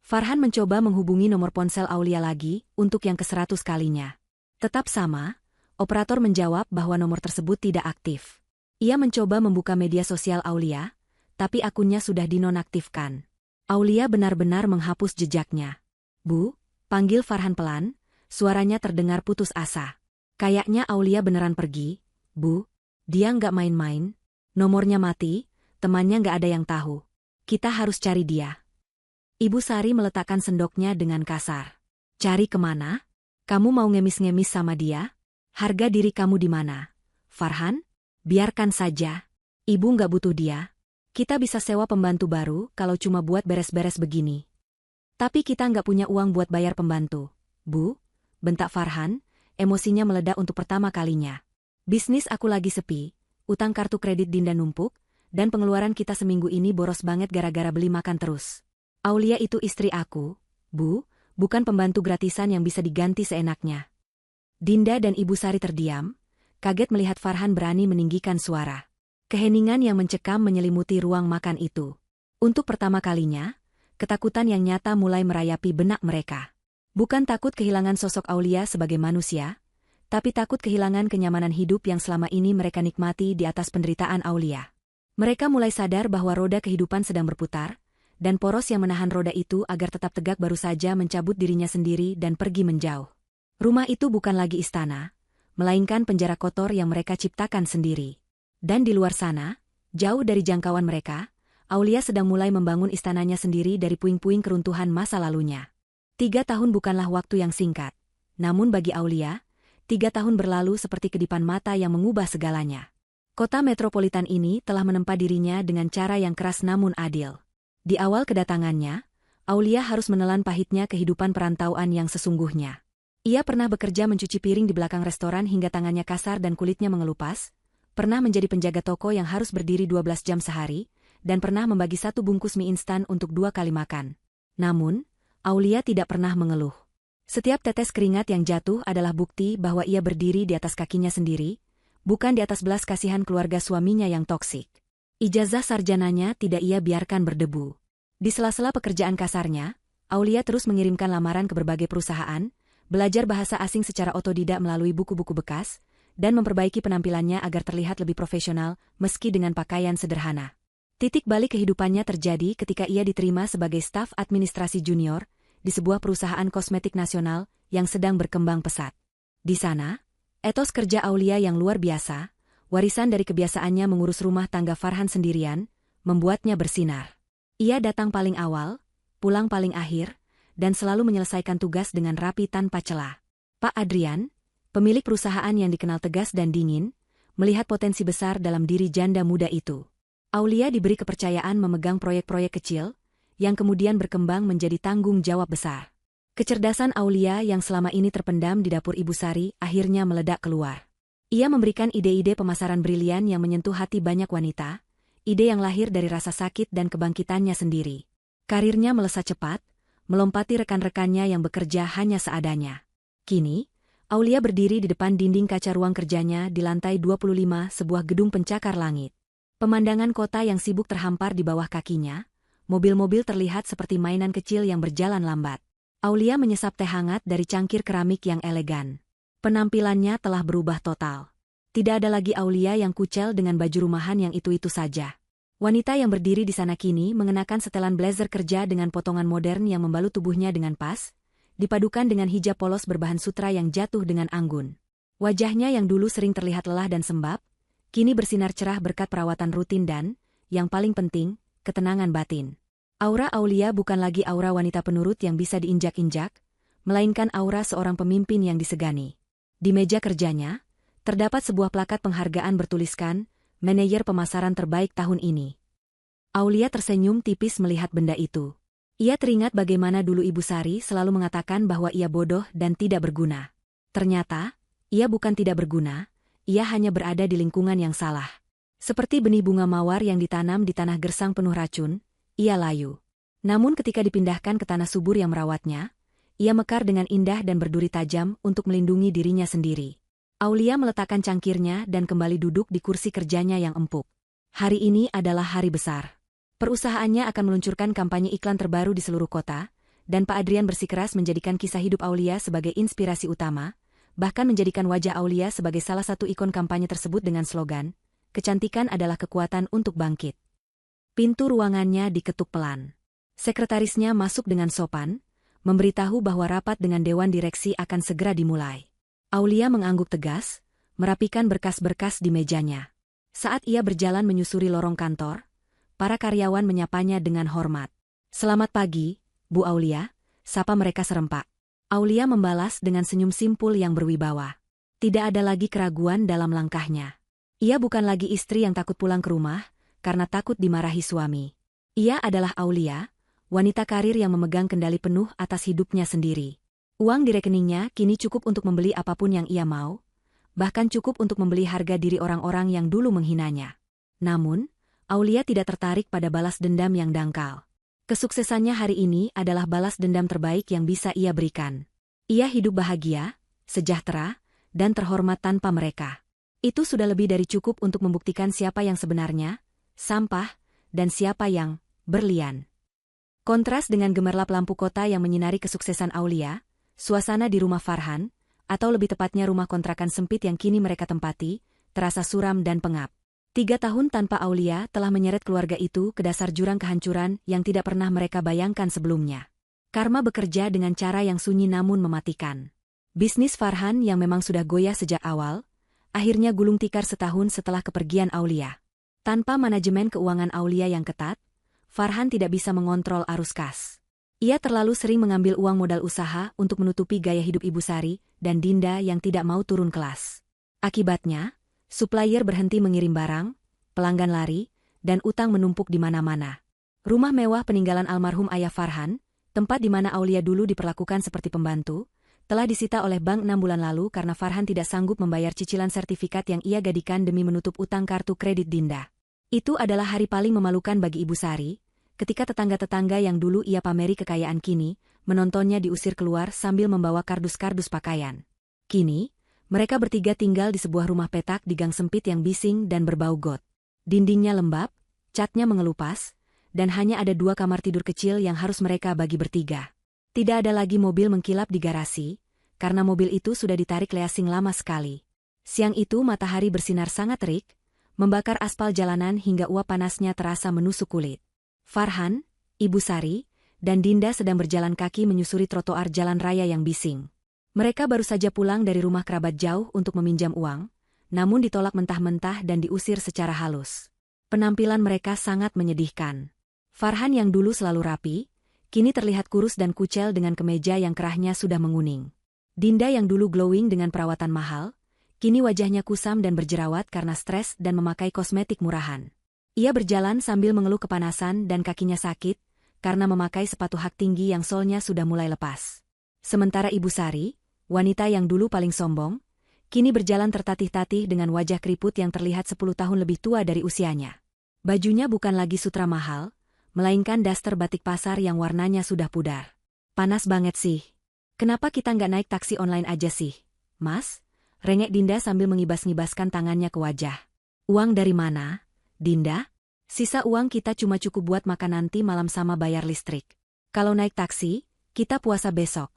Farhan mencoba menghubungi nomor ponsel Aulia lagi untuk yang ke-100 kalinya. Tetap sama, operator menjawab bahwa nomor tersebut tidak aktif. Ia mencoba membuka media sosial Aulia, tapi akunnya sudah dinonaktifkan. Aulia benar-benar menghapus jejaknya. "Bu," panggil Farhan pelan, suaranya terdengar putus asa. "Kayaknya Aulia beneran pergi, Bu. Dia nggak main-main. Nomornya mati, temannya nggak ada yang tahu. Kita harus cari dia." Ibu Sari meletakkan sendoknya dengan kasar. "Cari kemana? Kamu mau ngemis-ngemis sama dia? Harga diri kamu di mana? Farhan? Biarkan saja. Ibu nggak butuh dia. Kita bisa sewa pembantu baru kalau cuma buat beres-beres begini." "Tapi kita nggak punya uang buat bayar pembantu, Bu," bentak Farhan, emosinya meledak untuk pertama kalinya. "Bisnis aku lagi sepi, utang kartu kredit Dinda numpuk, dan pengeluaran kita seminggu ini boros banget gara-gara beli makan terus. Aulia itu istri aku, Bu, bukan pembantu gratisan yang bisa diganti seenaknya." Dinda dan Ibu Sari terdiam, kaget melihat Farhan berani meninggikan suara. Keheningan yang mencekam menyelimuti ruang makan itu. Untuk pertama kalinya, ketakutan yang nyata mulai merayapi benak mereka. Bukan takut kehilangan sosok Aulia sebagai manusia, tapi takut kehilangan kenyamanan hidup yang selama ini mereka nikmati di atas penderitaan Aulia. Mereka mulai sadar bahwa roda kehidupan sedang berputar, dan poros yang menahan roda itu agar tetap tegak baru saja mencabut dirinya sendiri dan pergi menjauh. Rumah itu bukan lagi istana, melainkan penjara kotor yang mereka ciptakan sendiri. Dan di luar sana, jauh dari jangkauan mereka, Aulia sedang mulai membangun istananya sendiri dari puing-puing keruntuhan masa lalunya. 3 tahun bukanlah waktu yang singkat. Namun bagi Aulia, 3 tahun berlalu seperti kedipan mata yang mengubah segalanya. Kota metropolitan ini telah menempa dirinya dengan cara yang keras namun adil. Di awal kedatangannya, Aulia harus menelan pahitnya kehidupan perantauan yang sesungguhnya. Ia pernah bekerja mencuci piring di belakang restoran hingga tangannya kasar dan kulitnya mengelupas, pernah menjadi penjaga toko yang harus berdiri 12 jam sehari, dan pernah membagi 1 bungkus mie instan untuk 2 kali makan. Namun, Aulia tidak pernah mengeluh. Setiap tetes keringat yang jatuh adalah bukti bahwa ia berdiri di atas kakinya sendiri, bukan di atas belas kasihan keluarga suaminya yang toksik. Ijazah sarjananya tidak ia biarkan berdebu. Di sela-sela pekerjaan kasarnya, Aulia terus mengirimkan lamaran ke berbagai perusahaan, belajar bahasa asing secara otodidak melalui buku-buku bekas, dan memperbaiki penampilannya agar terlihat lebih profesional meski dengan pakaian sederhana. Titik balik kehidupannya terjadi ketika ia diterima sebagai staf administrasi junior di sebuah perusahaan kosmetik nasional yang sedang berkembang pesat. Di sana, etos kerja Aulia yang luar biasa, warisan dari kebiasaannya mengurus rumah tangga Farhan sendirian, membuatnya bersinar. Ia datang paling awal, pulang paling akhir, dan selalu menyelesaikan tugas dengan rapi tanpa celah. Pak Adrian, pemilik perusahaan yang dikenal tegas dan dingin, melihat potensi besar dalam diri janda muda itu. Aulia diberi kepercayaan memegang proyek-proyek kecil, yang kemudian berkembang menjadi tanggung jawab besar. Kecerdasan Aulia yang selama ini terpendam di dapur Ibu Sari akhirnya meledak keluar. Ia memberikan ide-ide pemasaran brilian yang menyentuh hati banyak wanita, ide yang lahir dari rasa sakit dan kebangkitannya sendiri. Karirnya melesat cepat, melompati rekan-rekannya yang bekerja hanya seadanya. Kini, Aulia berdiri di depan dinding kaca ruang kerjanya di lantai 25 sebuah gedung pencakar langit. Pemandangan kota yang sibuk terhampar di bawah kakinya, mobil-mobil terlihat seperti mainan kecil yang berjalan lambat. Aulia menyesap teh hangat dari cangkir keramik yang elegan. Penampilannya telah berubah total. Tidak ada lagi Aulia yang kucel dengan baju rumahan yang itu-itu saja. Wanita yang berdiri di sana kini mengenakan setelan blazer kerja dengan potongan modern yang membalut tubuhnya dengan pas, dipadukan dengan hijab polos berbahan sutra yang jatuh dengan anggun. Wajahnya yang dulu sering terlihat lelah dan sembab, kini bersinar cerah berkat perawatan rutin dan, yang paling penting, ketenangan batin. Aura Aulia bukan lagi aura wanita penurut yang bisa diinjak-injak, melainkan aura seorang pemimpin yang disegani. Di meja kerjanya, terdapat sebuah plakat penghargaan bertuliskan, Manajer Pemasaran Terbaik tahun ini. Aulia tersenyum tipis melihat benda itu. Ia teringat bagaimana dulu Ibu Sari selalu mengatakan bahwa ia bodoh dan tidak berguna. Ternyata, ia bukan tidak berguna, ia hanya berada di lingkungan yang salah. Seperti benih bunga mawar yang ditanam di tanah gersang penuh racun, ia layu. Namun ketika dipindahkan ke tanah subur yang merawatnya, ia mekar dengan indah dan berduri tajam untuk melindungi dirinya sendiri. Aulia meletakkan cangkirnya dan kembali duduk di kursi kerjanya yang empuk. Hari ini adalah hari besar. Perusahaannya akan meluncurkan kampanye iklan terbaru di seluruh kota, dan Pak Adrian bersikeras menjadikan kisah hidup Aulia sebagai inspirasi utama, bahkan menjadikan wajah Aulia sebagai salah satu ikon kampanye tersebut dengan slogan, "Kecantikan adalah kekuatan untuk bangkit." Pintu ruangannya diketuk pelan. Sekretarisnya masuk dengan sopan, memberitahu bahwa rapat dengan Dewan Direksi akan segera dimulai. Aulia mengangguk tegas, merapikan berkas-berkas di mejanya. Saat ia berjalan menyusuri lorong kantor, para karyawan menyapanya dengan hormat. "Selamat pagi, Bu Aulia," sapa mereka serempak. Aulia membalas dengan senyum simpul yang berwibawa. Tidak ada lagi keraguan dalam langkahnya. Ia bukan lagi istri yang takut pulang ke rumah, karena takut dimarahi suami. Ia adalah Aulia, wanita karir yang memegang kendali penuh atas hidupnya sendiri. Uang di rekeningnya kini cukup untuk membeli apapun yang ia mau, bahkan cukup untuk membeli harga diri orang-orang yang dulu menghinanya. Namun, Aulia tidak tertarik pada balas dendam yang dangkal. Kesuksesannya hari ini adalah balas dendam terbaik yang bisa ia berikan. Ia hidup bahagia, sejahtera, dan terhormat tanpa mereka. Itu sudah lebih dari cukup untuk membuktikan siapa yang sebenarnya, sampah, dan siapa yang berlian. Kontras dengan gemerlap lampu kota yang menyinari kesuksesan Aulia, suasana di rumah Farhan, atau lebih tepatnya rumah kontrakan sempit yang kini mereka tempati, terasa suram dan pengap. 3 tahun tanpa Aulia telah menyeret keluarga itu ke dasar jurang kehancuran yang tidak pernah mereka bayangkan sebelumnya. Karma bekerja dengan cara yang sunyi namun mematikan. Bisnis Farhan yang memang sudah goyah sejak awal, akhirnya gulung tikar setahun setelah kepergian Aulia. Tanpa manajemen keuangan Aulia yang ketat, Farhan tidak bisa mengontrol arus kas. Ia terlalu sering mengambil uang modal usaha untuk menutupi gaya hidup Ibu Sari dan Dinda yang tidak mau turun kelas. Akibatnya, supplier berhenti mengirim barang, pelanggan lari, dan utang menumpuk di mana-mana. Rumah mewah peninggalan almarhum ayah Farhan, tempat di mana Aulia dulu diperlakukan seperti pembantu, telah disita oleh bank 6 bulan lalu karena Farhan tidak sanggup membayar cicilan sertifikat yang ia gadikan demi menutup utang kartu kredit Dinda. Itu adalah hari paling memalukan bagi Ibu Sari, ketika tetangga-tetangga yang dulu ia pameri kekayaan kini, menontonnya diusir keluar sambil membawa kardus-kardus pakaian. Kini, mereka bertiga tinggal di sebuah rumah petak di gang sempit yang bising dan berbau got. Dindingnya lembab, catnya mengelupas, dan hanya ada 2 kamar tidur kecil yang harus mereka bagi bertiga. Tidak ada lagi mobil mengkilap di garasi, karena mobil itu sudah ditarik leasing lama sekali. Siang itu matahari bersinar sangat terik, membakar aspal jalanan hingga uap panasnya terasa menusuk kulit. Farhan, Ibu Sari, dan Dinda sedang berjalan kaki menyusuri trotoar jalan raya yang bising. Mereka baru saja pulang dari rumah kerabat jauh untuk meminjam uang, namun ditolak mentah-mentah dan diusir secara halus. Penampilan mereka sangat menyedihkan. Farhan yang dulu selalu rapi, kini terlihat kurus dan kucel dengan kemeja yang kerahnya sudah menguning. Dinda yang dulu glowing dengan perawatan mahal, kini wajahnya kusam dan berjerawat karena stres dan memakai kosmetik murahan. Ia berjalan sambil mengeluh kepanasan dan kakinya sakit, karena memakai sepatu hak tinggi yang solnya sudah mulai lepas. Sementara Ibu Sari, wanita yang dulu paling sombong, kini berjalan tertatih-tatih dengan wajah keriput yang terlihat 10 tahun lebih tua dari usianya. Bajunya bukan lagi sutra mahal, melainkan daster batik pasar yang warnanya sudah pudar. "Panas banget sih. Kenapa kita nggak naik taksi online aja sih, Mas?" Rengek Dinda sambil ngibas-ngibaskan tangannya ke wajah. "Uang dari mana, Dinda? Sisa uang kita cuma cukup buat makan nanti malam sama bayar listrik. Kalau naik taksi, kita puasa besok."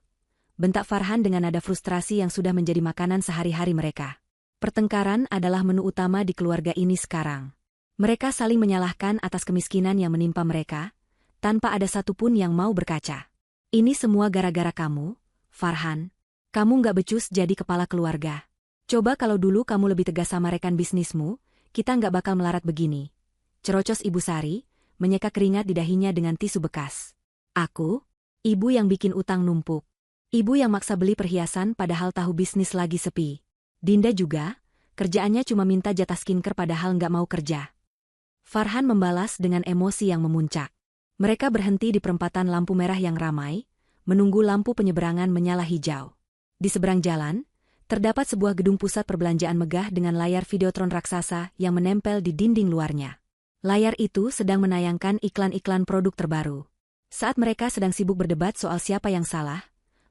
Bentak Farhan dengan nada frustrasi yang sudah menjadi makanan sehari-hari mereka. Pertengkaran adalah menu utama di keluarga ini sekarang. Mereka saling menyalahkan atas kemiskinan yang menimpa mereka, tanpa ada satupun yang mau berkaca. "Ini semua gara-gara kamu, Farhan. Kamu nggak becus jadi kepala keluarga. Coba kalau dulu kamu lebih tegas sama rekan bisnismu, kita nggak bakal melarat begini. Cerocos Ibu Sari, menyeka keringat di dahinya dengan tisu bekas. Aku? Ibu yang bikin utang numpuk. Ibu yang maksa beli perhiasan padahal tahu bisnis lagi sepi. Dinda juga, kerjaannya cuma minta jatah skincare padahal nggak mau kerja. Farhan membalas dengan emosi yang memuncak. Mereka berhenti di perempatan lampu merah yang ramai, menunggu lampu penyeberangan menyala hijau. Di seberang jalan, terdapat sebuah gedung pusat perbelanjaan megah dengan layar videotron raksasa yang menempel di dinding luarnya. Layar itu sedang menayangkan iklan-iklan produk terbaru. Saat mereka sedang sibuk berdebat soal siapa yang salah,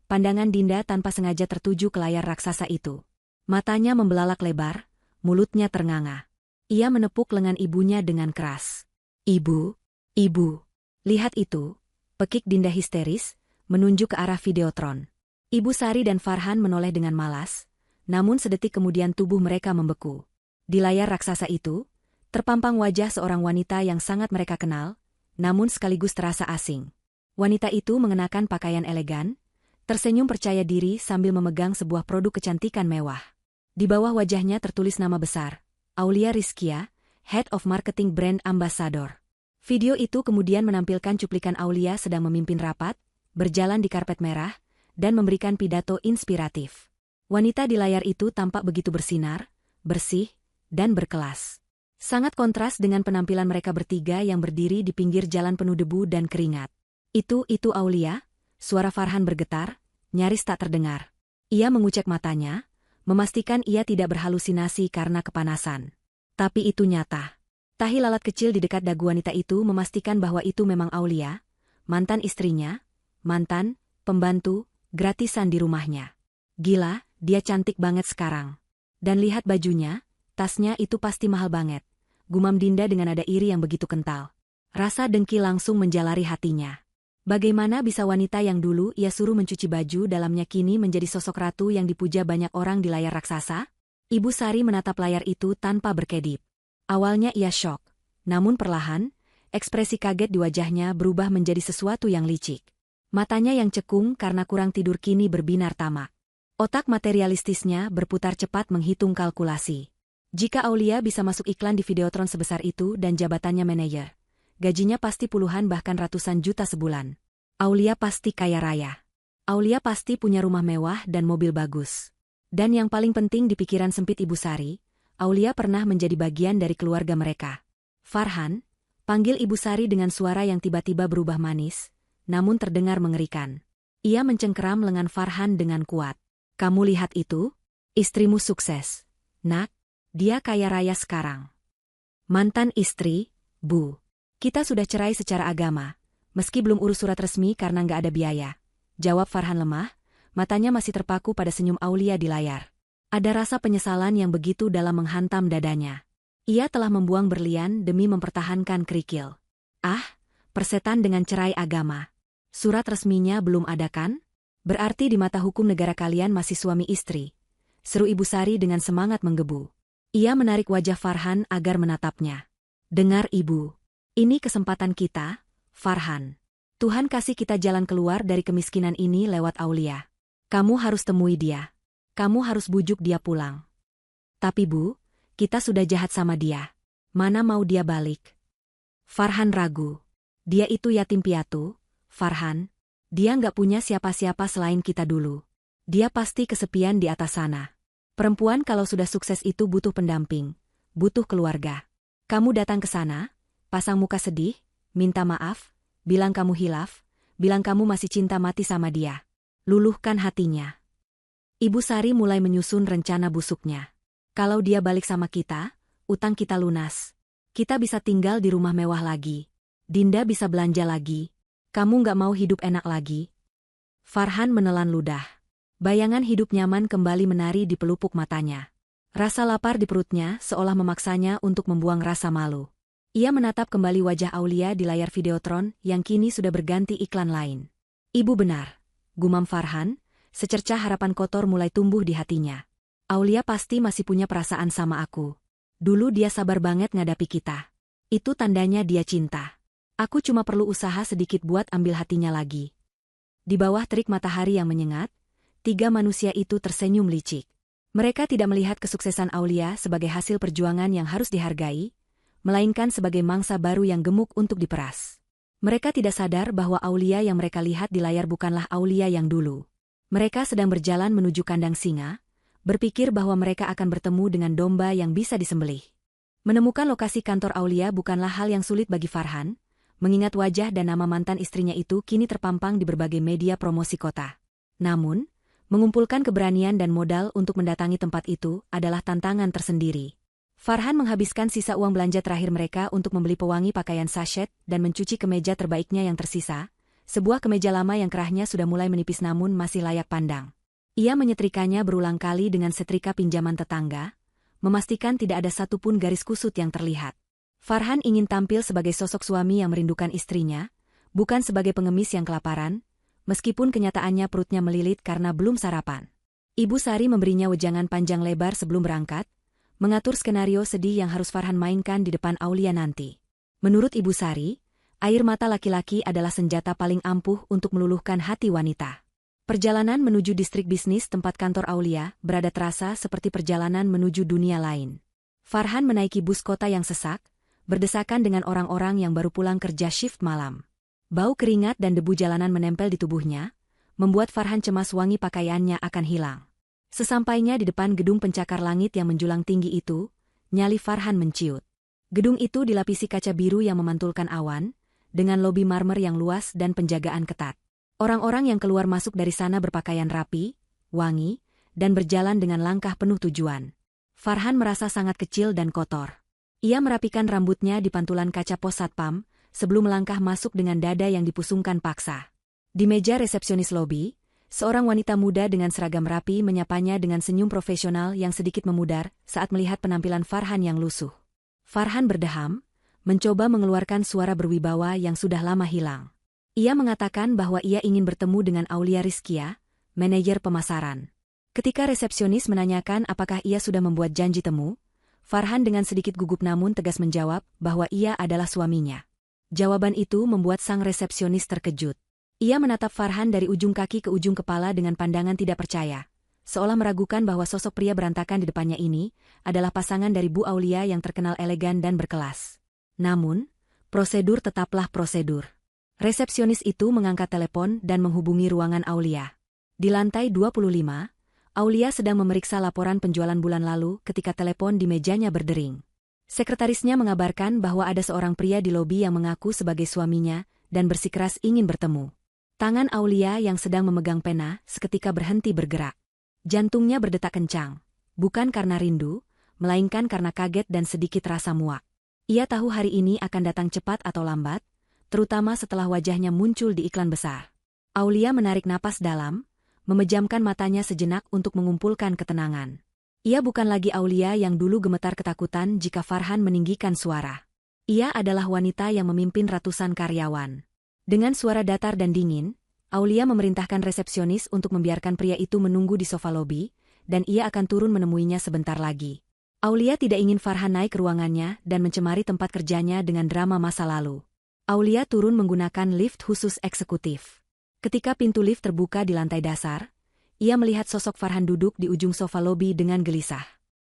pandangan Dinda tanpa sengaja tertuju ke layar raksasa itu. Matanya membelalak lebar, mulutnya ternganga. Ia menepuk lengan ibunya dengan keras. Ibu, ibu, lihat itu, pekik Dinda histeris, menunjuk ke arah videotron. Ibu Sari dan Farhan menoleh dengan malas, namun sedetik kemudian tubuh mereka membeku. Di layar raksasa itu, terpampang wajah seorang wanita yang sangat mereka kenal, namun sekaligus terasa asing. Wanita itu mengenakan pakaian elegan, tersenyum percaya diri sambil memegang sebuah produk kecantikan mewah. Di bawah wajahnya tertulis nama besar, Aulia Rizkia, Head of Marketing Brand Ambassador. Video itu kemudian menampilkan cuplikan Aulia sedang memimpin rapat, berjalan di karpet merah, dan memberikan pidato inspiratif. Wanita di layar itu tampak begitu bersinar, bersih, dan berkelas. Sangat kontras dengan penampilan mereka bertiga yang berdiri di pinggir jalan penuh debu dan keringat. Itu Aulia, suara Farhan bergetar, nyaris tak terdengar. Ia mengucek matanya, memastikan ia tidak berhalusinasi karena kepanasan. Tapi itu nyata. Tahi lalat kecil di dekat dagu wanita itu memastikan bahwa itu memang Aulia, mantan istrinya, mantan, pembantu, gratisan di rumahnya. Gila, dia cantik banget sekarang. Dan lihat bajunya, tasnya itu pasti mahal banget. Gumam Dinda dengan nada iri yang begitu kental. Rasa dengki langsung menjalari hatinya. Bagaimana bisa wanita yang dulu ia suruh mencuci baju dalamnya kini menjadi sosok ratu yang dipuja banyak orang di layar raksasa? Ibu Sari menatap layar itu tanpa berkedip. Awalnya ia syok, namun perlahan, ekspresi kaget di wajahnya berubah menjadi sesuatu yang licik. Matanya yang cekung karena kurang tidur kini berbinar tamak. Otak materialistisnya berputar cepat menghitung kalkulasi. Jika Aulia bisa masuk iklan di Videotron sebesar itu dan jabatannya manajer, gajinya pasti puluhan bahkan ratusan juta sebulan. Aulia pasti kaya raya. Aulia pasti punya rumah mewah dan mobil bagus. Dan yang paling penting di pikiran sempit Ibu Sari, Aulia pernah menjadi bagian dari keluarga mereka. Farhan, panggil Ibu Sari dengan suara yang tiba-tiba berubah manis, namun terdengar mengerikan. Ia mencengkeram lengan Farhan dengan kuat. Kamu lihat itu? Istrimu sukses. Nak, dia kaya raya sekarang. Mantan istri, Bu. Kita sudah cerai secara agama, meski belum urus surat resmi karena nggak ada biaya. Jawab Farhan lemah, matanya masih terpaku pada senyum Aulia di layar. Ada rasa penyesalan yang begitu dalam menghantam dadanya. Ia telah membuang berlian demi mempertahankan kerikil. Ah, persetan dengan cerai agama. Surat resminya belum ada kan? Berarti di mata hukum negara kalian masih suami istri. Seru Ibu Sari dengan semangat menggebu. Ia menarik wajah Farhan agar menatapnya. Dengar Ibu. Ini kesempatan kita, Farhan. Tuhan kasih kita jalan keluar dari kemiskinan ini lewat Aulia. Kamu harus temui dia. Kamu harus bujuk dia pulang. Tapi Bu, kita sudah jahat sama dia. Mana mau dia balik? Farhan ragu. Dia itu yatim piatu, Farhan. Dia nggak punya siapa-siapa selain kita dulu. Dia pasti kesepian di atas sana. Perempuan kalau sudah sukses itu butuh pendamping, butuh keluarga. Kamu datang ke sana, pasang muka sedih, minta maaf, bilang kamu hilaf, bilang kamu masih cinta mati sama dia. Luluhkan hatinya. Ibu Sari mulai menyusun rencana busuknya. Kalau dia balik sama kita, utang kita lunas. Kita bisa tinggal di rumah mewah lagi. Dinda bisa belanja lagi. Kamu nggak mau hidup enak lagi? Farhan menelan ludah. Bayangan hidup nyaman kembali menari di pelupuk matanya. Rasa lapar di perutnya seolah memaksanya untuk membuang rasa malu. Ia menatap kembali wajah Aulia di layar Videotron yang kini sudah berganti iklan lain. Ibu benar, gumam Farhan, secercah harapan kotor mulai tumbuh di hatinya. Aulia pasti masih punya perasaan sama aku. Dulu dia sabar banget ngadapi kita. Itu tandanya dia cinta. Aku cuma perlu usaha sedikit buat ambil hatinya lagi. Di bawah terik matahari yang menyengat, 3 manusia itu tersenyum licik. Mereka tidak melihat kesuksesan Aulia sebagai hasil perjuangan yang harus dihargai, melainkan sebagai mangsa baru yang gemuk untuk diperas. Mereka tidak sadar bahwa Aulia yang mereka lihat di layar bukanlah Aulia yang dulu. Mereka sedang berjalan menuju kandang singa, berpikir bahwa mereka akan bertemu dengan domba yang bisa disembelih. Menemukan lokasi kantor Aulia bukanlah hal yang sulit bagi Farhan, mengingat wajah dan nama mantan istrinya itu kini terpampang di berbagai media promosi kota. Namun, mengumpulkan keberanian dan modal untuk mendatangi tempat itu adalah tantangan tersendiri. Farhan menghabiskan sisa uang belanja terakhir mereka untuk membeli pewangi pakaian sachet dan mencuci kemeja terbaiknya yang tersisa, sebuah kemeja lama yang kerahnya sudah mulai menipis namun masih layak pandang. Ia menyetrikanya berulang kali dengan setrika pinjaman tetangga, memastikan tidak ada satupun garis kusut yang terlihat. Farhan ingin tampil sebagai sosok suami yang merindukan istrinya, bukan sebagai pengemis yang kelaparan, meskipun kenyataannya perutnya melilit karena belum sarapan. Ibu Sari memberinya wejangan panjang lebar sebelum berangkat, mengatur skenario sedih yang harus Farhan mainkan di depan Aulia nanti. Menurut Ibu Sari, air mata laki-laki adalah senjata paling ampuh untuk meluluhkan hati wanita. Perjalanan menuju distrik bisnis tempat kantor Aulia berada terasa seperti perjalanan menuju dunia lain. Farhan menaiki bus kota yang sesak, berdesakan dengan orang-orang yang baru pulang kerja shift malam. Bau keringat dan debu jalanan menempel di tubuhnya, membuat Farhan cemas wangi pakaiannya akan hilang. Sesampainya di depan gedung pencakar langit yang menjulang tinggi itu, nyali Farhan menciut. Gedung itu dilapisi kaca biru yang memantulkan awan, dengan lobi marmer yang luas dan penjagaan ketat. Orang-orang yang keluar masuk dari sana berpakaian rapi, wangi, dan berjalan dengan langkah penuh tujuan. Farhan merasa sangat kecil dan kotor. Ia merapikan rambutnya di pantulan kaca pos satpam, sebelum melangkah masuk dengan dada yang dipusungkan paksa. Di meja resepsionis lobi, seorang wanita muda dengan seragam rapi menyapanya dengan senyum profesional yang sedikit memudar saat melihat penampilan Farhan yang lusuh. Farhan berdeham, mencoba mengeluarkan suara berwibawa yang sudah lama hilang. Ia mengatakan bahwa ia ingin bertemu dengan Aulia Rizkia, manajer pemasaran. Ketika resepsionis menanyakan apakah ia sudah membuat janji temu, Farhan dengan sedikit gugup namun tegas menjawab bahwa ia adalah suaminya. Jawaban itu membuat sang resepsionis terkejut. Ia menatap Farhan dari ujung kaki ke ujung kepala dengan pandangan tidak percaya, seolah meragukan bahwa sosok pria berantakan di depannya ini adalah pasangan dari Bu Aulia yang terkenal elegan dan berkelas. Namun, prosedur tetaplah prosedur. Resepsionis itu mengangkat telepon dan menghubungi ruangan Aulia. Di lantai 25, Aulia sedang memeriksa laporan penjualan bulan lalu ketika telepon di mejanya berdering. Sekretarisnya mengabarkan bahwa ada seorang pria di lobi yang mengaku sebagai suaminya dan bersikeras ingin bertemu. Tangan Aulia yang sedang memegang pena seketika berhenti bergerak. Jantungnya berdetak kencang, bukan karena rindu, melainkan karena kaget dan sedikit rasa muak. Ia tahu hari ini akan datang cepat atau lambat, terutama setelah wajahnya muncul di iklan besar. Aulia menarik napas dalam, memejamkan matanya sejenak untuk mengumpulkan ketenangan. Ia bukan lagi Aulia yang dulu gemetar ketakutan jika Farhan meninggikan suara. Ia adalah wanita yang memimpin ratusan karyawan. Dengan suara datar dan dingin, Aulia memerintahkan resepsionis untuk membiarkan pria itu menunggu di sofa lobi, dan ia akan turun menemuinya sebentar lagi. Aulia tidak ingin Farhan naik ke ruangannya dan mencemari tempat kerjanya dengan drama masa lalu. Aulia turun menggunakan lift khusus eksekutif. Ketika pintu lift terbuka di lantai dasar, ia melihat sosok Farhan duduk di ujung sofa lobi dengan gelisah.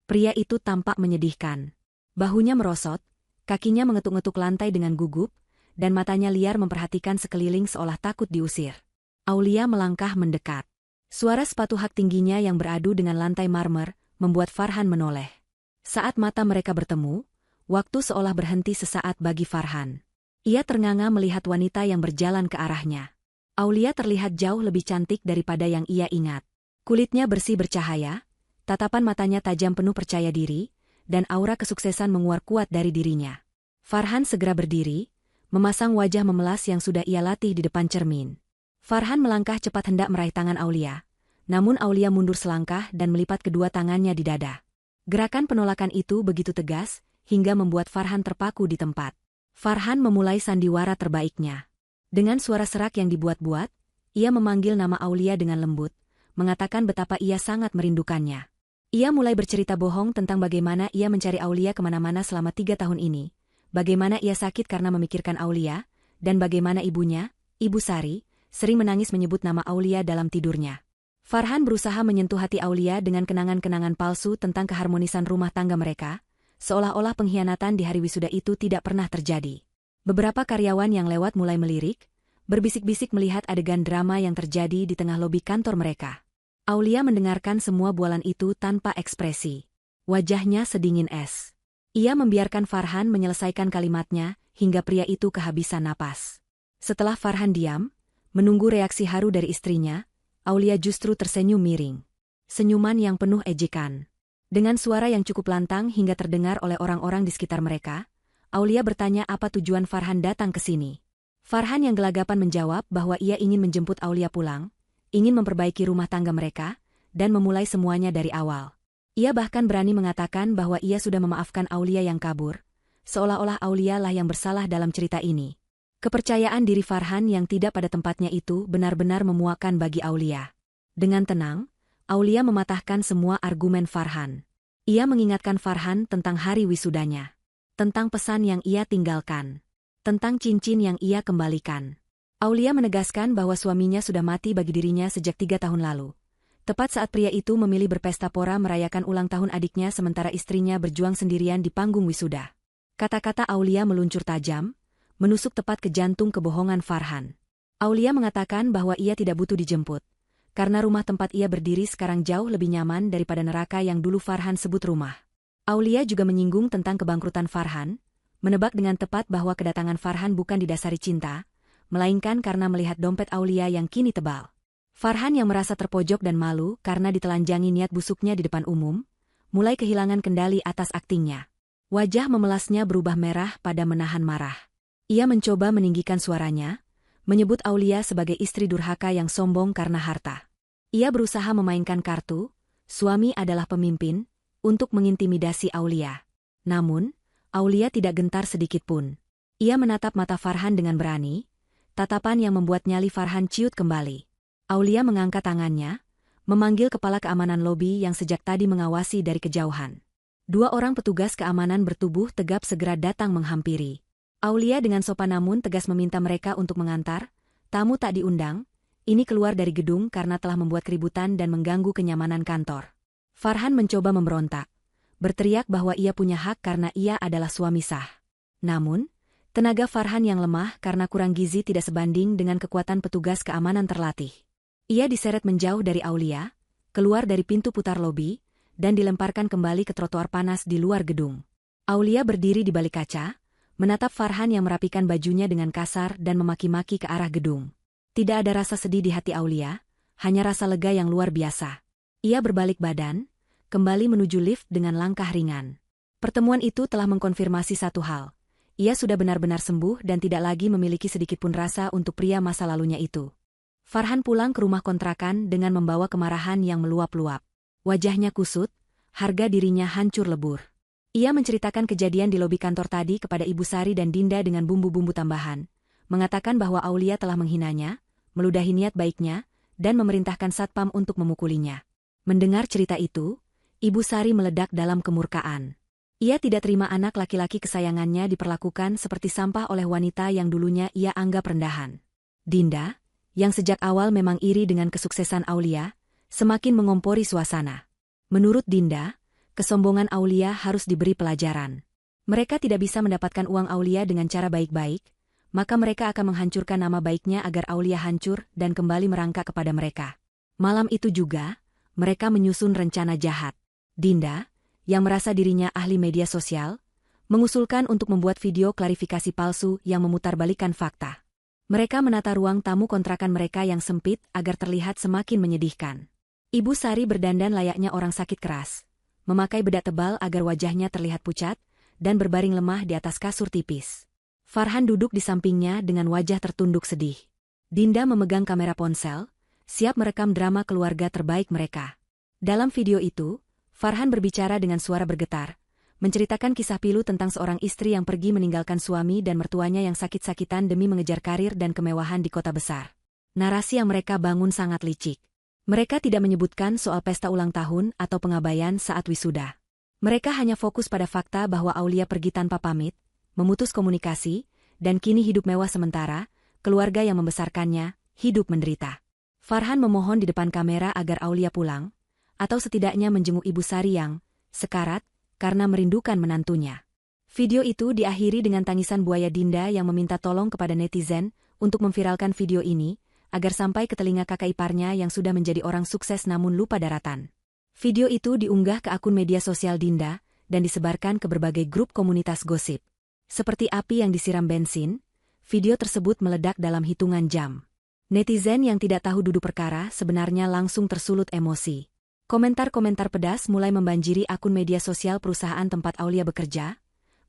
Pria itu tampak menyedihkan. Bahunya merosot, kakinya mengetuk-ngetuk lantai dengan gugup, dan matanya liar memperhatikan sekeliling seolah takut diusir. Aulia melangkah mendekat. Suara sepatu hak tingginya yang beradu dengan lantai marmer membuat Farhan menoleh. Saat mata mereka bertemu, waktu seolah berhenti sesaat bagi Farhan. Ia ternganga melihat wanita yang berjalan ke arahnya. Aulia terlihat jauh lebih cantik daripada yang ia ingat. Kulitnya bersih bercahaya, tatapan matanya tajam penuh percaya diri, dan aura kesuksesan menguar kuat dari dirinya. Farhan segera berdiri, memasang wajah memelas yang sudah ia latih di depan cermin. Farhan melangkah cepat hendak meraih tangan Aulia, namun Aulia mundur selangkah dan melipat kedua tangannya di dada. Gerakan penolakan itu begitu tegas, hingga membuat Farhan terpaku di tempat. Farhan memulai sandiwara terbaiknya. Dengan suara serak yang dibuat-buat, ia memanggil nama Aulia dengan lembut, mengatakan betapa ia sangat merindukannya. Ia mulai bercerita bohong tentang bagaimana ia mencari Aulia kemana-mana selama 3 tahun ini, bagaimana ia sakit karena memikirkan Aulia, dan bagaimana ibunya, Ibu Sari, sering menangis menyebut nama Aulia dalam tidurnya. Farhan berusaha menyentuh hati Aulia dengan kenangan-kenangan palsu tentang keharmonisan rumah tangga mereka, seolah-olah pengkhianatan di hari wisuda itu tidak pernah terjadi. Beberapa karyawan yang lewat mulai melirik, berbisik-bisik melihat adegan drama yang terjadi di tengah lobi kantor mereka. Aulia mendengarkan semua bualan itu tanpa ekspresi. Wajahnya sedingin es. Ia membiarkan Farhan menyelesaikan kalimatnya hingga pria itu kehabisan napas. Setelah Farhan diam, menunggu reaksi haru dari istrinya, Aulia justru tersenyum miring. Senyuman yang penuh ejekan. Dengan suara yang cukup lantang hingga terdengar oleh orang-orang di sekitar mereka, Aulia bertanya apa tujuan Farhan datang ke sini. Farhan yang gelagapan menjawab bahwa ia ingin menjemput Aulia pulang, ingin memperbaiki rumah tangga mereka, dan memulai semuanya dari awal. Ia bahkan berani mengatakan bahwa ia sudah memaafkan Aulia yang kabur, seolah-olah Aulia lah yang bersalah dalam cerita ini. Kepercayaan diri Farhan yang tidak pada tempatnya itu benar-benar memuakkan bagi Aulia. Dengan tenang, Aulia mematahkan semua argumen Farhan. Ia mengingatkan Farhan tentang hari wisudanya, tentang pesan yang ia tinggalkan, tentang cincin yang ia kembalikan. Aulia menegaskan bahwa suaminya sudah mati bagi dirinya sejak 3 tahun lalu. Tepat saat pria itu memilih berpesta pora merayakan ulang tahun adiknya sementara istrinya berjuang sendirian di panggung wisuda. Kata-kata Aulia meluncur tajam, menusuk tepat ke jantung kebohongan Farhan. Aulia mengatakan bahwa ia tidak butuh dijemput, karena rumah tempat ia berdiri sekarang jauh lebih nyaman daripada neraka yang dulu Farhan sebut rumah. Aulia juga menyinggung tentang kebangkrutan Farhan, menebak dengan tepat bahwa kedatangan Farhan bukan didasari cinta, melainkan karena melihat dompet Aulia yang kini tebal. Farhan yang merasa terpojok dan malu karena ditelanjangi niat busuknya di depan umum, mulai kehilangan kendali atas aktingnya. Wajah memelasnya berubah merah pada menahan marah. Ia mencoba meninggikan suaranya, menyebut Aulia sebagai istri durhaka yang sombong karena harta. Ia berusaha memainkan kartu, suami adalah pemimpin, untuk mengintimidasi Aulia. Namun, Aulia tidak gentar sedikitpun. Ia menatap mata Farhan dengan berani, tatapan yang membuat nyali Farhan ciut kembali. Aulia mengangkat tangannya, memanggil kepala keamanan lobi yang sejak tadi mengawasi dari kejauhan. 2 orang petugas keamanan bertubuh tegap segera datang menghampiri. Aulia dengan sopan namun tegas meminta mereka untuk mengantar, tamu tak diundang, ini keluar dari gedung karena telah membuat keributan dan mengganggu kenyamanan kantor. Farhan mencoba memberontak, berteriak bahwa ia punya hak karena ia adalah suami sah. Namun, tenaga Farhan yang lemah karena kurang gizi tidak sebanding dengan kekuatan petugas keamanan terlatih. Ia diseret menjauh dari Aulia, keluar dari pintu putar lobi, dan dilemparkan kembali ke trotoar panas di luar gedung. Aulia berdiri di balik kaca, menatap Farhan yang merapikan bajunya dengan kasar dan memaki-maki ke arah gedung. Tidak ada rasa sedih di hati Aulia, hanya rasa lega yang luar biasa. Ia berbalik badan, kembali menuju lift dengan langkah ringan. Pertemuan itu telah mengkonfirmasi satu hal. Ia sudah benar-benar sembuh dan tidak lagi memiliki sedikitpun rasa untuk pria masa lalunya itu. Farhan pulang ke rumah kontrakan dengan membawa kemarahan yang meluap-luap. Wajahnya kusut, harga dirinya hancur lebur. Ia menceritakan kejadian di lobi kantor tadi kepada Ibu Sari dan Dinda dengan bumbu-bumbu tambahan, mengatakan bahwa Aulia telah menghinanya, meludahi niat baiknya, dan memerintahkan satpam untuk memukulinya. Mendengar cerita itu, Ibu Sari meledak dalam kemurkaan. Ia tidak terima anak laki-laki kesayangannya diperlakukan seperti sampah oleh wanita yang dulunya ia anggap rendahan. Dinda, yang sejak awal memang iri dengan kesuksesan Aulia, semakin mengompori suasana. Menurut Dinda, kesombongan Aulia harus diberi pelajaran. Mereka tidak bisa mendapatkan uang Aulia dengan cara baik-baik, maka mereka akan menghancurkan nama baiknya agar Aulia hancur dan kembali merangkak kepada mereka. Malam itu juga, mereka menyusun rencana jahat. Dinda, yang merasa dirinya ahli media sosial, mengusulkan untuk membuat video klarifikasi palsu yang memutarbalikkan fakta. Mereka menata ruang tamu kontrakan mereka yang sempit agar terlihat semakin menyedihkan. Ibu Sari berdandan layaknya orang sakit keras, memakai bedak tebal agar wajahnya terlihat pucat, dan berbaring lemah di atas kasur tipis. Farhan duduk di sampingnya dengan wajah tertunduk sedih. Dinda memegang kamera ponsel, siap merekam drama keluarga terbaik mereka. Dalam video itu, Farhan berbicara dengan suara bergetar, menceritakan kisah pilu tentang seorang istri yang pergi meninggalkan suami dan mertuanya yang sakit-sakitan demi mengejar karir dan kemewahan di kota besar. Narasi yang mereka bangun sangat licik. Mereka tidak menyebutkan soal pesta ulang tahun atau pengabaian saat wisuda. Mereka hanya fokus pada fakta bahwa Aulia pergi tanpa pamit, memutus komunikasi, dan kini hidup mewah sementara, keluarga yang membesarkannya, hidup menderita. Farhan memohon di depan kamera agar Aulia pulang, atau setidaknya menjenguk Ibu Sari yang sekarat karena merindukan menantunya. Video itu diakhiri dengan tangisan buaya Dinda yang meminta tolong kepada netizen untuk memviralkan video ini, agar sampai ke telinga kakak iparnya yang sudah menjadi orang sukses namun lupa daratan. Video itu diunggah ke akun media sosial Dinda, dan disebarkan ke berbagai grup komunitas gosip. Seperti api yang disiram bensin, video tersebut meledak dalam hitungan jam. Netizen yang tidak tahu duduk perkara sebenarnya langsung tersulut emosi. Komentar-komentar pedas mulai membanjiri akun media sosial perusahaan tempat Aulia bekerja,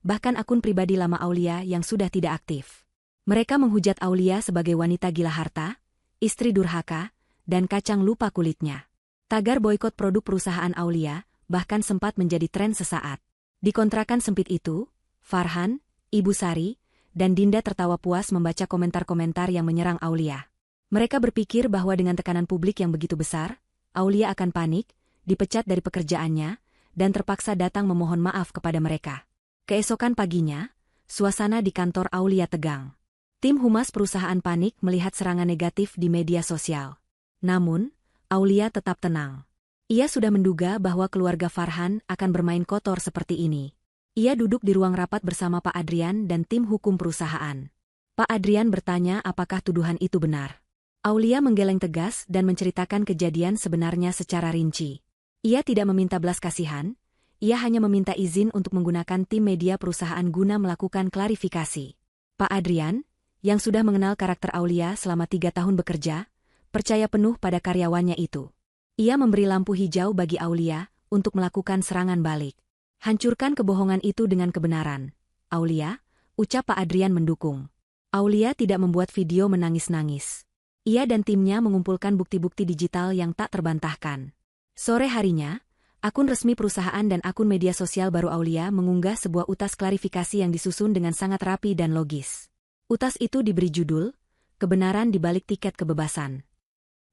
bahkan akun pribadi lama Aulia yang sudah tidak aktif. Mereka menghujat Aulia sebagai wanita gila harta, istri durhaka, dan kacang lupa kulitnya. Tagar boikot produk perusahaan Aulia bahkan sempat menjadi tren sesaat. Di kontrakan sempit itu, Farhan, Ibu Sari, dan Dinda tertawa puas membaca komentar-komentar yang menyerang Aulia. Mereka berpikir bahwa dengan tekanan publik yang begitu besar, Aulia akan panik, dipecat dari pekerjaannya, dan terpaksa datang memohon maaf kepada mereka. Keesokan paginya, suasana di kantor Aulia tegang. Tim humas perusahaan panik melihat serangan negatif di media sosial. Namun, Aulia tetap tenang. Ia sudah menduga bahwa keluarga Farhan akan bermain kotor seperti ini. Ia duduk di ruang rapat bersama Pak Adrian dan tim hukum perusahaan. Pak Adrian bertanya apakah tuduhan itu benar. Aulia menggeleng tegas dan menceritakan kejadian sebenarnya secara rinci. Ia tidak meminta belas kasihan, ia hanya meminta izin untuk menggunakan tim media perusahaan guna melakukan klarifikasi. Pak Adrian, yang sudah mengenal karakter Aulia selama 3 tahun bekerja, percaya penuh pada karyawannya itu. Ia memberi lampu hijau bagi Aulia untuk melakukan serangan balik. Hancurkan kebohongan itu dengan kebenaran. Aulia, ucap Pak Adrian mendukung. Aulia tidak membuat video menangis-nangis. Ia dan timnya mengumpulkan bukti-bukti digital yang tak terbantahkan. Sore harinya, akun resmi perusahaan dan akun media sosial baru Aulia mengunggah sebuah utas klarifikasi yang disusun dengan sangat rapi dan logis. Utas itu diberi judul, Kebenaran di Balik Tiket Kebebasan.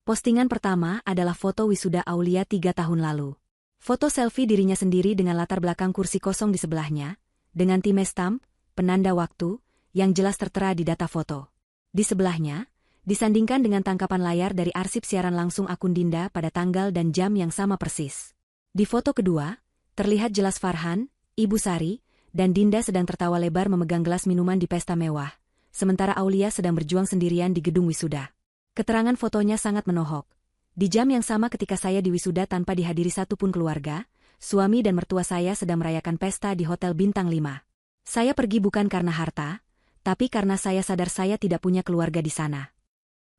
Postingan pertama adalah foto wisuda Aulia 3 tahun lalu. Foto selfie dirinya sendiri dengan latar belakang kursi kosong di sebelahnya, dengan timestamp, penanda waktu, yang jelas tertera di data foto. Di sebelahnya, disandingkan dengan tangkapan layar dari arsip siaran langsung akun Dinda pada tanggal dan jam yang sama persis. Di foto kedua, terlihat jelas Farhan, Ibu Sari, dan Dinda sedang tertawa lebar memegang gelas minuman di pesta mewah, sementara Aulia sedang berjuang sendirian di gedung wisuda. Keterangan fotonya sangat menohok. Di jam yang sama ketika saya di wisuda tanpa dihadiri satupun keluarga, suami dan mertua saya sedang merayakan pesta di Hotel Bintang 5. Saya pergi bukan karena harta, tapi karena saya sadar saya tidak punya keluarga di sana.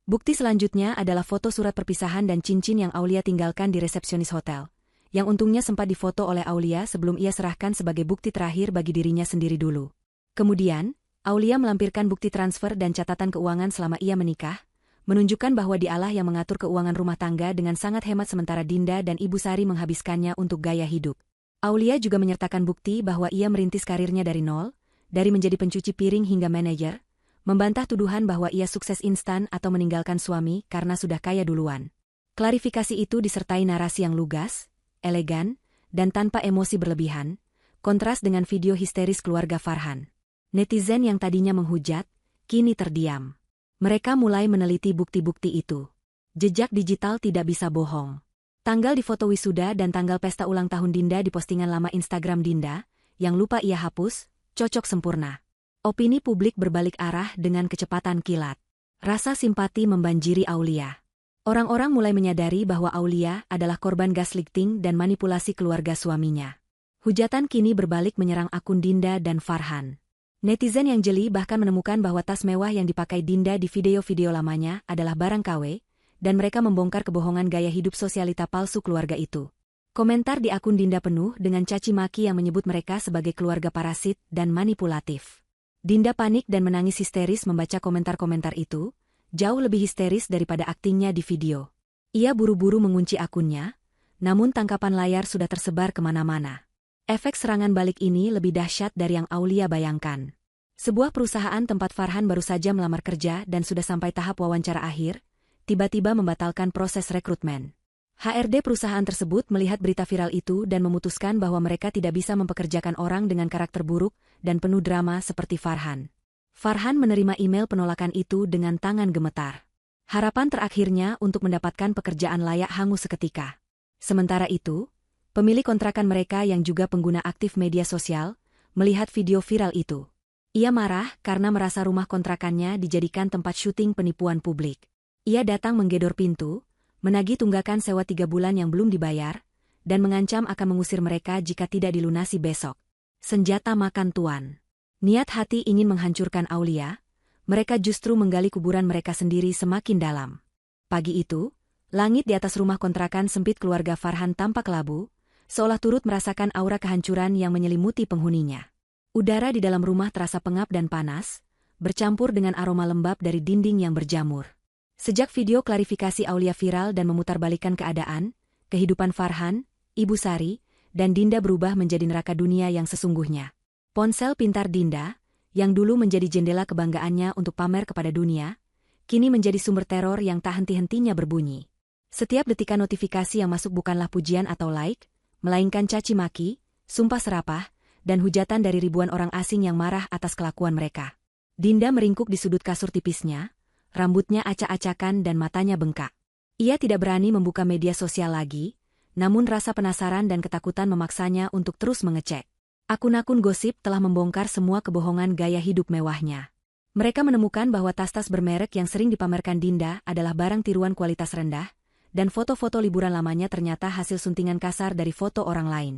Bukti selanjutnya adalah foto surat perpisahan dan cincin yang Aulia tinggalkan di resepsionis hotel, yang untungnya sempat difoto oleh Aulia sebelum ia serahkan sebagai bukti terakhir bagi dirinya sendiri dulu. Kemudian, Aulia melampirkan bukti transfer dan catatan keuangan selama ia menikah, menunjukkan bahwa dialah yang mengatur keuangan rumah tangga dengan sangat hemat sementara Dinda dan Ibu Sari menghabiskannya untuk gaya hidup. Aulia juga menyertakan bukti bahwa ia merintis karirnya dari nol, dari menjadi pencuci piring hingga manajer, membantah tuduhan bahwa ia sukses instan atau meninggalkan suami karena sudah kaya duluan. Klarifikasi itu disertai narasi yang lugas, elegan, dan tanpa emosi berlebihan, kontras dengan video histeris keluarga Farhan. Netizen yang tadinya menghujat, kini terdiam. Mereka mulai meneliti bukti-bukti itu. Jejak digital tidak bisa bohong. Tanggal di foto wisuda dan tanggal pesta ulang tahun Dinda di postingan lama Instagram Dinda, yang lupa ia hapus, cocok sempurna. Opini publik berbalik arah dengan kecepatan kilat. Rasa simpati membanjiri Aulia. Orang-orang mulai menyadari bahwa Aulia adalah korban gaslighting dan manipulasi keluarga suaminya. Hujatan kini berbalik menyerang akun Dinda dan Farhan. Netizen yang jeli bahkan menemukan bahwa tas mewah yang dipakai Dinda di video-video lamanya adalah barang KW, dan mereka membongkar kebohongan gaya hidup sosialita palsu keluarga itu. Komentar di akun Dinda penuh dengan caci maki yang menyebut mereka sebagai keluarga parasit dan manipulatif. Dinda panik dan menangis histeris membaca komentar-komentar itu, jauh lebih histeris daripada aktingnya di video. Ia buru-buru mengunci akunnya, namun tangkapan layar sudah tersebar kemana-mana. Efek serangan balik ini lebih dahsyat dari yang Aulia bayangkan. Sebuah perusahaan tempat Farhan baru saja melamar kerja dan sudah sampai tahap wawancara akhir, tiba-tiba membatalkan proses rekrutmen. HRD perusahaan tersebut melihat berita viral itu dan memutuskan bahwa mereka tidak bisa mempekerjakan orang dengan karakter buruk dan penuh drama seperti Farhan. Farhan menerima email penolakan itu dengan tangan gemetar. Harapan terakhirnya untuk mendapatkan pekerjaan layak hangus seketika. Sementara itu, pemilik kontrakan mereka yang juga pengguna aktif media sosial, melihat video viral itu. Ia marah karena merasa rumah kontrakannya dijadikan tempat syuting penipuan publik. Ia datang menggedor pintu, menagih tunggakan sewa 3 bulan yang belum dibayar, dan mengancam akan mengusir mereka jika tidak dilunasi besok. Senjata makan tuan. Niat hati ingin menghancurkan Aulia, mereka justru menggali kuburan mereka sendiri semakin dalam. Pagi itu, langit di atas rumah kontrakan sempit keluarga Farhan tampak labu, seolah turut merasakan aura kehancuran yang menyelimuti penghuninya. Udara di dalam rumah terasa pengap dan panas, bercampur dengan aroma lembab dari dinding yang berjamur. Sejak video klarifikasi Aulia viral dan memutarbalikkan keadaan, kehidupan Farhan, Ibu Sari, dan Dinda berubah menjadi neraka dunia yang sesungguhnya. Ponsel pintar Dinda, yang dulu menjadi jendela kebanggaannya untuk pamer kepada dunia, kini menjadi sumber teror yang tak henti-hentinya berbunyi. Setiap detikan notifikasi yang masuk bukanlah pujian atau like, melainkan caci maki, sumpah serapah, dan hujatan dari ribuan orang asing yang marah atas kelakuan mereka. Dinda meringkuk di sudut kasur tipisnya, rambutnya acak-acakan dan matanya bengkak. Ia tidak berani membuka media sosial lagi, namun rasa penasaran dan ketakutan memaksanya untuk terus mengecek. Akun-akun gosip telah membongkar semua kebohongan gaya hidup mewahnya. Mereka menemukan bahwa tas-tas bermerek yang sering dipamerkan Dinda adalah barang tiruan kualitas rendah, dan foto-foto liburan lamanya ternyata hasil suntingan kasar dari foto orang lain.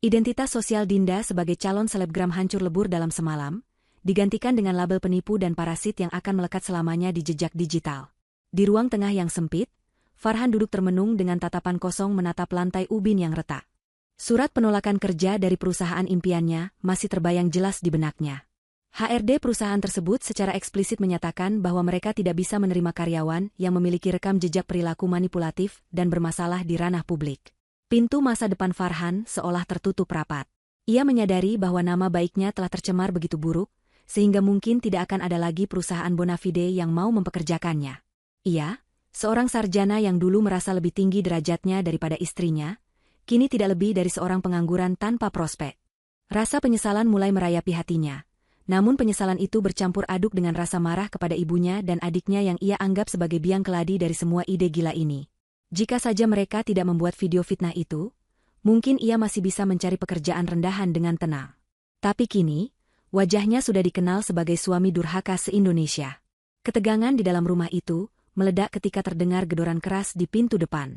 Identitas sosial Dinda sebagai calon selebgram hancur lebur dalam semalam, digantikan dengan label penipu dan parasit yang akan melekat selamanya di jejak digital. Di ruang tengah yang sempit, Farhan duduk termenung dengan tatapan kosong menatap lantai ubin yang retak. Surat penolakan kerja dari perusahaan impiannya masih terbayang jelas di benaknya. HRD perusahaan tersebut secara eksplisit menyatakan bahwa mereka tidak bisa menerima karyawan yang memiliki rekam jejak perilaku manipulatif dan bermasalah di ranah publik. Pintu masa depan Farhan seolah tertutup rapat. Ia menyadari bahwa nama baiknya telah tercemar begitu buruk, sehingga mungkin tidak akan ada lagi perusahaan bonafide yang mau mempekerjakannya. Ia, seorang sarjana yang dulu merasa lebih tinggi derajatnya daripada istrinya, kini tidak lebih dari seorang pengangguran tanpa prospek. Rasa penyesalan mulai merayapi hatinya, namun penyesalan itu bercampur aduk dengan rasa marah kepada ibunya dan adiknya yang ia anggap sebagai biang keladi dari semua ide gila ini. Jika saja mereka tidak membuat video fitnah itu, mungkin ia masih bisa mencari pekerjaan rendahan dengan tenang. Tapi kini, wajahnya sudah dikenal sebagai suami durhaka se-Indonesia. Ketegangan di dalam rumah itu meledak ketika terdengar gedoran keras di pintu depan.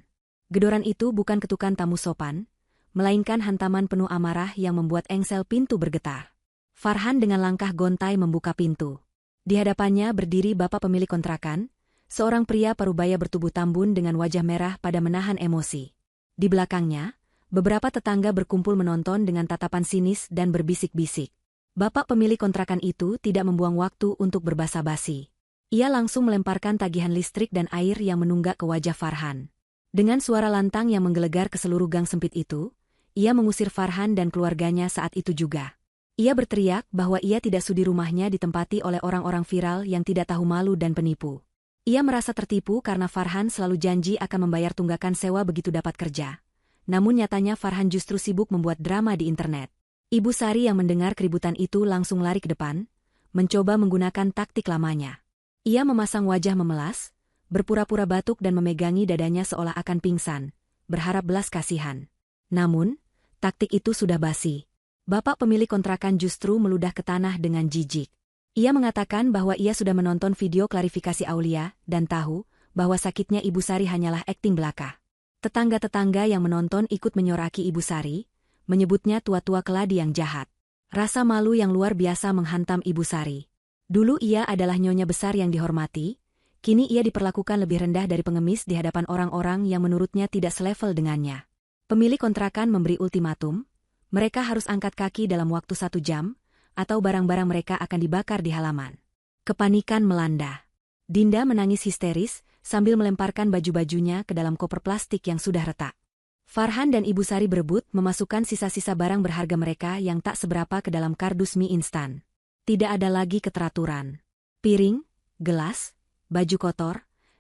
Gedoran itu bukan ketukan tamu sopan, melainkan hantaman penuh amarah yang membuat engsel pintu bergetar. Farhan dengan langkah gontai membuka pintu. Di hadapannya berdiri bapak pemilik kontrakan, seorang pria parubaya bertubuh tambun dengan wajah merah pada menahan emosi. Di belakangnya, beberapa tetangga berkumpul menonton dengan tatapan sinis dan berbisik-bisik. Bapak pemilik kontrakan itu tidak membuang waktu untuk berbasa-basi. Ia langsung melemparkan tagihan listrik dan air yang menunggak ke wajah Farhan. Dengan suara lantang yang menggelegar ke seluruh gang sempit itu, ia mengusir Farhan dan keluarganya saat itu juga. Ia berteriak bahwa ia tidak sudi rumahnya ditempati oleh orang-orang viral yang tidak tahu malu dan penipu. Ia merasa tertipu karena Farhan selalu janji akan membayar tunggakan sewa begitu dapat kerja. Namun nyatanya Farhan justru sibuk membuat drama di internet. Ibu Sari yang mendengar keributan itu langsung lari ke depan, mencoba menggunakan taktik lamanya. Ia memasang wajah memelas, berpura-pura batuk dan memegangi dadanya seolah akan pingsan, berharap belas kasihan. Namun, taktik itu sudah basi. Bapak pemilik kontrakan justru meludah ke tanah dengan jijik. Ia mengatakan bahwa ia sudah menonton video klarifikasi Aulia dan tahu bahwa sakitnya Ibu Sari hanyalah akting belaka. Tetangga-tetangga yang menonton ikut menyoraki Ibu Sari, menyebutnya tua-tua keladi yang jahat. Rasa malu yang luar biasa menghantam Ibu Sari. Dulu ia adalah nyonya besar yang dihormati, kini ia diperlakukan lebih rendah dari pengemis di hadapan orang-orang yang menurutnya tidak selevel dengannya. Pemilik kontrakan memberi ultimatum, mereka harus angkat kaki dalam waktu 1 jam, atau barang-barang mereka akan dibakar di halaman. Kepanikan melanda. Dinda menangis histeris sambil melemparkan baju-bajunya ke dalam koper plastik yang sudah retak. Farhan dan Ibu Sari berebut memasukkan sisa-sisa barang berharga mereka yang tak seberapa ke dalam kardus mie instan. Tidak ada lagi keteraturan. Piring, gelas, baju kotor,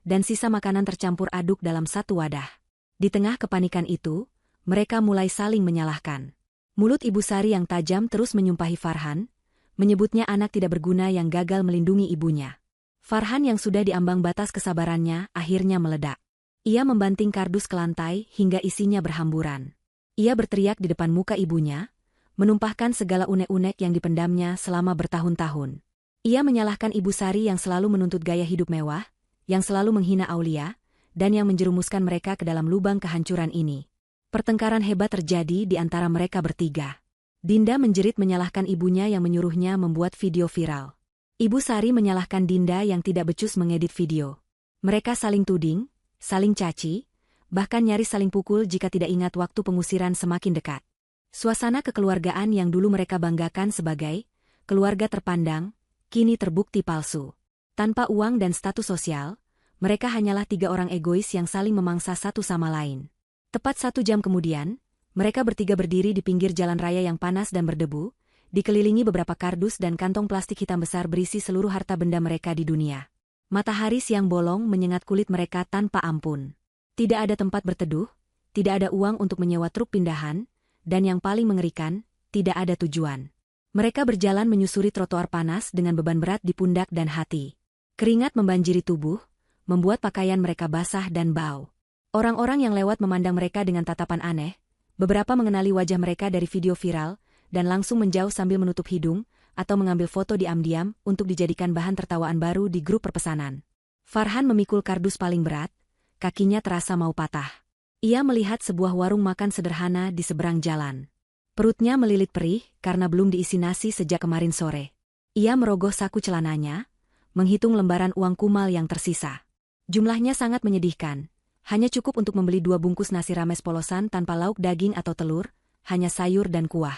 dan sisa makanan tercampur aduk dalam satu wadah. Di tengah kepanikan itu, mereka mulai saling menyalahkan. Mulut Ibu Sari yang tajam terus menyumpahi Farhan, menyebutnya anak tidak berguna yang gagal melindungi ibunya. Farhan yang sudah diambang batas kesabarannya akhirnya meledak. Ia membanting kardus ke lantai hingga isinya berhamburan. Ia berteriak di depan muka ibunya, menumpahkan segala unek-unek yang dipendamnya selama bertahun-tahun. Ia menyalahkan Ibu Sari yang selalu menuntut gaya hidup mewah, yang selalu menghina Aulia, dan yang menjerumuskan mereka ke dalam lubang kehancuran ini. Pertengkaran hebat terjadi di antara mereka bertiga. Dinda menjerit menyalahkan ibunya yang menyuruhnya membuat video viral. Ibu Sari menyalahkan Dinda yang tidak becus mengedit video. Mereka saling tuding, saling caci, bahkan nyaris saling pukul jika tidak ingat waktu pengusiran semakin dekat. Suasana kekeluargaan yang dulu mereka banggakan sebagai keluarga terpandang, kini terbukti palsu. Tanpa uang dan status sosial, mereka hanyalah 3 orang egois yang saling memangsa satu sama lain. Tepat 1 jam kemudian, mereka bertiga berdiri di pinggir jalan raya yang panas dan berdebu, dikelilingi beberapa kardus dan kantong plastik hitam besar berisi seluruh harta benda mereka di dunia. Matahari siang bolong menyengat kulit mereka tanpa ampun. Tidak ada tempat berteduh, tidak ada uang untuk menyewa truk pindahan, dan yang paling mengerikan, tidak ada tujuan. Mereka berjalan menyusuri trotoar panas dengan beban berat di pundak dan hati. Keringat membanjiri tubuh, membuat pakaian mereka basah dan bau. Orang-orang yang lewat memandang mereka dengan tatapan aneh, beberapa mengenali wajah mereka dari video viral, dan langsung menjauh sambil menutup hidung, atau mengambil foto diam-diam untuk dijadikan bahan tertawaan baru di grup perpesanan. Farhan memikul kardus paling berat, kakinya terasa mau patah. Ia melihat sebuah warung makan sederhana di seberang jalan. Perutnya melilit perih karena belum diisi nasi sejak kemarin sore. Ia merogoh saku celananya, menghitung lembaran uang kumal yang tersisa. Jumlahnya sangat menyedihkan, hanya cukup untuk membeli 2 bungkus nasi rames polosan tanpa lauk daging atau telur, hanya sayur dan kuah.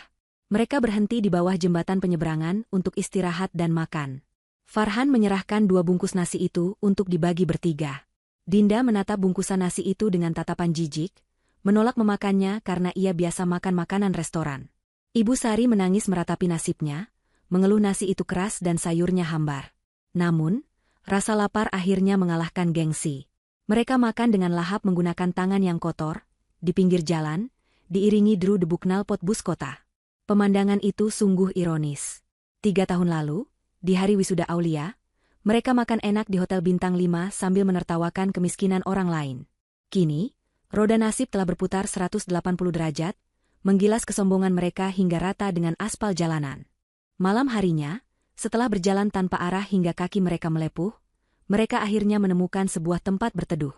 Mereka berhenti di bawah jembatan penyeberangan untuk istirahat dan makan. Farhan menyerahkan 2 bungkus nasi itu untuk dibagi bertiga. Dinda menatap bungkusan nasi itu dengan tatapan jijik, menolak memakannya karena ia biasa makan makanan restoran. Ibu Sari menangis meratapi nasibnya, mengeluh nasi itu keras dan sayurnya hambar. Namun, rasa lapar akhirnya mengalahkan gengsi. Mereka makan dengan lahap menggunakan tangan yang kotor, di pinggir jalan, diiringi deru debu knalpot bus kota. Pemandangan itu sungguh ironis. 3 tahun lalu, di hari wisuda Aulia, mereka makan enak di Hotel Bintang 5 sambil menertawakan kemiskinan orang lain. Kini, roda nasib telah berputar 180 derajat, menggilas kesombongan mereka hingga rata dengan aspal jalanan. Malam harinya, setelah berjalan tanpa arah hingga kaki mereka melepuh, mereka akhirnya menemukan sebuah tempat berteduh.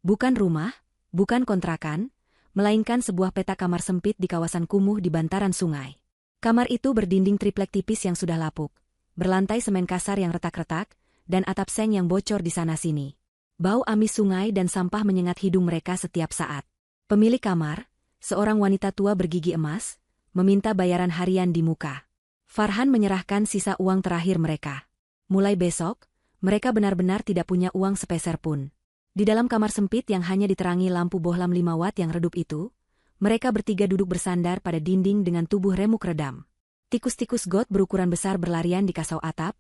Bukan rumah, bukan kontrakan, melainkan sebuah peta kamar sempit di kawasan kumuh di bantaran sungai. Kamar itu berdinding triplek tipis yang sudah lapuk, berlantai semen kasar yang retak-retak, dan atap seng yang bocor di sana-sini. Bau amis sungai dan sampah menyengat hidung mereka setiap saat. Pemilik kamar, seorang wanita tua bergigi emas, meminta bayaran harian di muka. Farhan menyerahkan sisa uang terakhir mereka. Mulai besok, mereka benar-benar tidak punya uang sepeser pun. Di dalam kamar sempit yang hanya diterangi lampu bohlam 5 watt yang redup itu, mereka bertiga duduk bersandar pada dinding dengan tubuh remuk redam. Tikus-tikus got berukuran besar berlarian di kasau atap,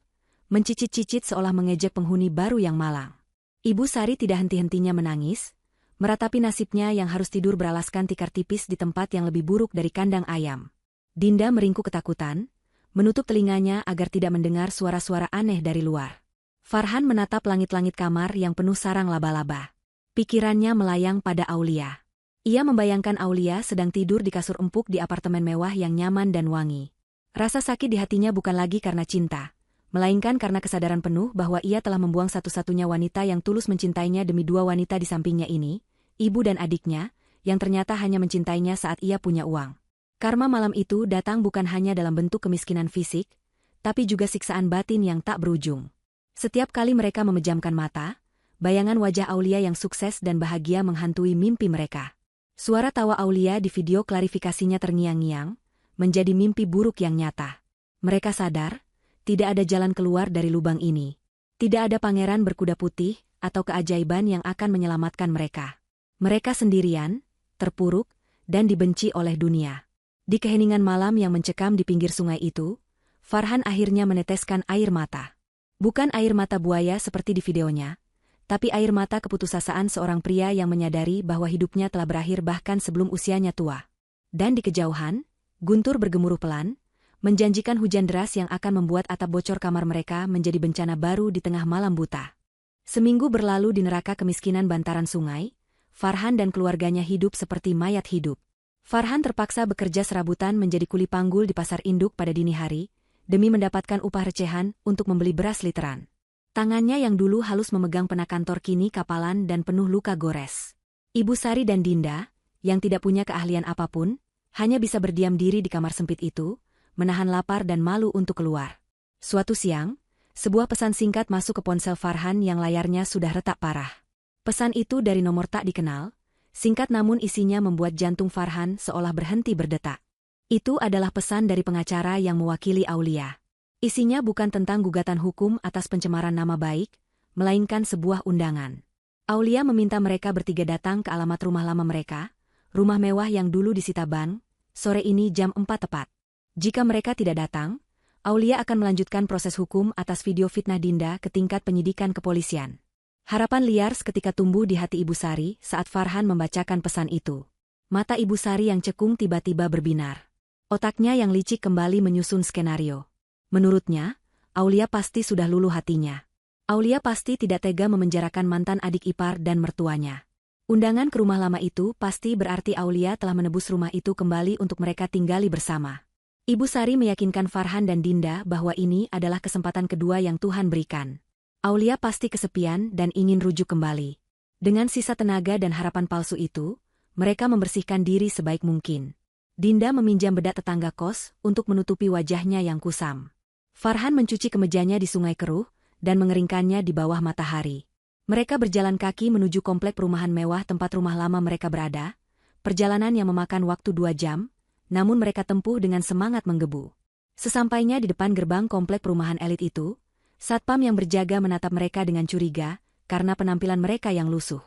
mencicit-cicit seolah mengejek penghuni baru yang malang. Ibu Sari tidak henti-hentinya menangis, meratapi nasibnya yang harus tidur beralaskan tikar tipis di tempat yang lebih buruk dari kandang ayam. Dinda meringkuk ketakutan, menutup telinganya agar tidak mendengar suara-suara aneh dari luar. Farhan menatap langit-langit kamar yang penuh sarang laba-laba. Pikirannya melayang pada Aulia. Ia membayangkan Aulia sedang tidur di kasur empuk di apartemen mewah yang nyaman dan wangi. Rasa sakit di hatinya bukan lagi karena cinta, melainkan karena kesadaran penuh bahwa ia telah membuang satu-satunya wanita yang tulus mencintainya demi 2 wanita di sampingnya ini, ibu dan adiknya, yang ternyata hanya mencintainya saat ia punya uang. Karma malam itu datang bukan hanya dalam bentuk kemiskinan fisik, tapi juga siksaan batin yang tak berujung. Setiap kali mereka memejamkan mata, bayangan wajah Aulia yang sukses dan bahagia menghantui mimpi mereka. Suara tawa Aulia di video klarifikasinya terngiang-ngiang, menjadi mimpi buruk yang nyata. Mereka sadar, tidak ada jalan keluar dari lubang ini. Tidak ada pangeran berkuda putih atau keajaiban yang akan menyelamatkan mereka. Mereka sendirian, terpuruk, dan dibenci oleh dunia. Di keheningan malam yang mencekam di pinggir sungai itu, Farhan akhirnya meneteskan air mata. Bukan air mata buaya seperti di videonya, tapi air mata keputusasaan seorang pria yang menyadari bahwa hidupnya telah berakhir bahkan sebelum usianya tua. Dan di kejauhan, guntur bergemuruh pelan, menjanjikan hujan deras yang akan membuat atap bocor kamar mereka menjadi bencana baru di tengah malam buta. Seminggu berlalu di neraka kemiskinan bantaran sungai, Farhan dan keluarganya hidup seperti mayat hidup. Farhan terpaksa bekerja serabutan menjadi kuli panggul di pasar induk pada dini hari, demi mendapatkan upah recehan untuk membeli beras literan. Tangannya yang dulu halus memegang pena kantor kini kapalan dan penuh luka gores. Ibu Sari dan Dinda, yang tidak punya keahlian apapun, hanya bisa berdiam diri di kamar sempit itu, menahan lapar dan malu untuk keluar. Suatu siang, sebuah pesan singkat masuk ke ponsel Farhan yang layarnya sudah retak parah. Pesan itu dari nomor tak dikenal, singkat namun isinya membuat jantung Farhan seolah berhenti berdetak. Itu adalah pesan dari pengacara yang mewakili Aulia. Isinya bukan tentang gugatan hukum atas pencemaran nama baik, melainkan sebuah undangan. Aulia meminta mereka bertiga datang ke alamat rumah lama mereka, rumah mewah yang dulu disita bank, sore ini jam 4 tepat. Jika mereka tidak datang, Aulia akan melanjutkan proses hukum atas video fitnah Dinda ke tingkat penyidikan kepolisian. Harapan liar seketika tumbuh di hati Ibu Sari saat Farhan membacakan pesan itu. Mata Ibu Sari yang cekung tiba-tiba berbinar. Otaknya yang licik kembali menyusun skenario. Menurutnya, Aulia pasti sudah luluh hatinya. Aulia pasti tidak tega memenjarakan mantan adik ipar dan mertuanya. Undangan ke rumah lama itu pasti berarti Aulia telah menebus rumah itu kembali untuk mereka tinggali bersama. Ibu Sari meyakinkan Farhan dan Dinda bahwa ini adalah kesempatan kedua yang Tuhan berikan. Aulia pasti kesepian dan ingin rujuk kembali. Dengan sisa tenaga dan harapan palsu itu, mereka membersihkan diri sebaik mungkin. Dinda meminjam bedak tetangga kos untuk menutupi wajahnya yang kusam. Farhan mencuci kemejanya di sungai keruh dan mengeringkannya di bawah matahari. Mereka berjalan kaki menuju komplek perumahan mewah tempat rumah lama mereka berada, perjalanan yang memakan waktu 2 jam, namun mereka tempuh dengan semangat menggebu. Sesampainya di depan gerbang komplek perumahan elit itu, satpam yang berjaga menatap mereka dengan curiga karena penampilan mereka yang lusuh.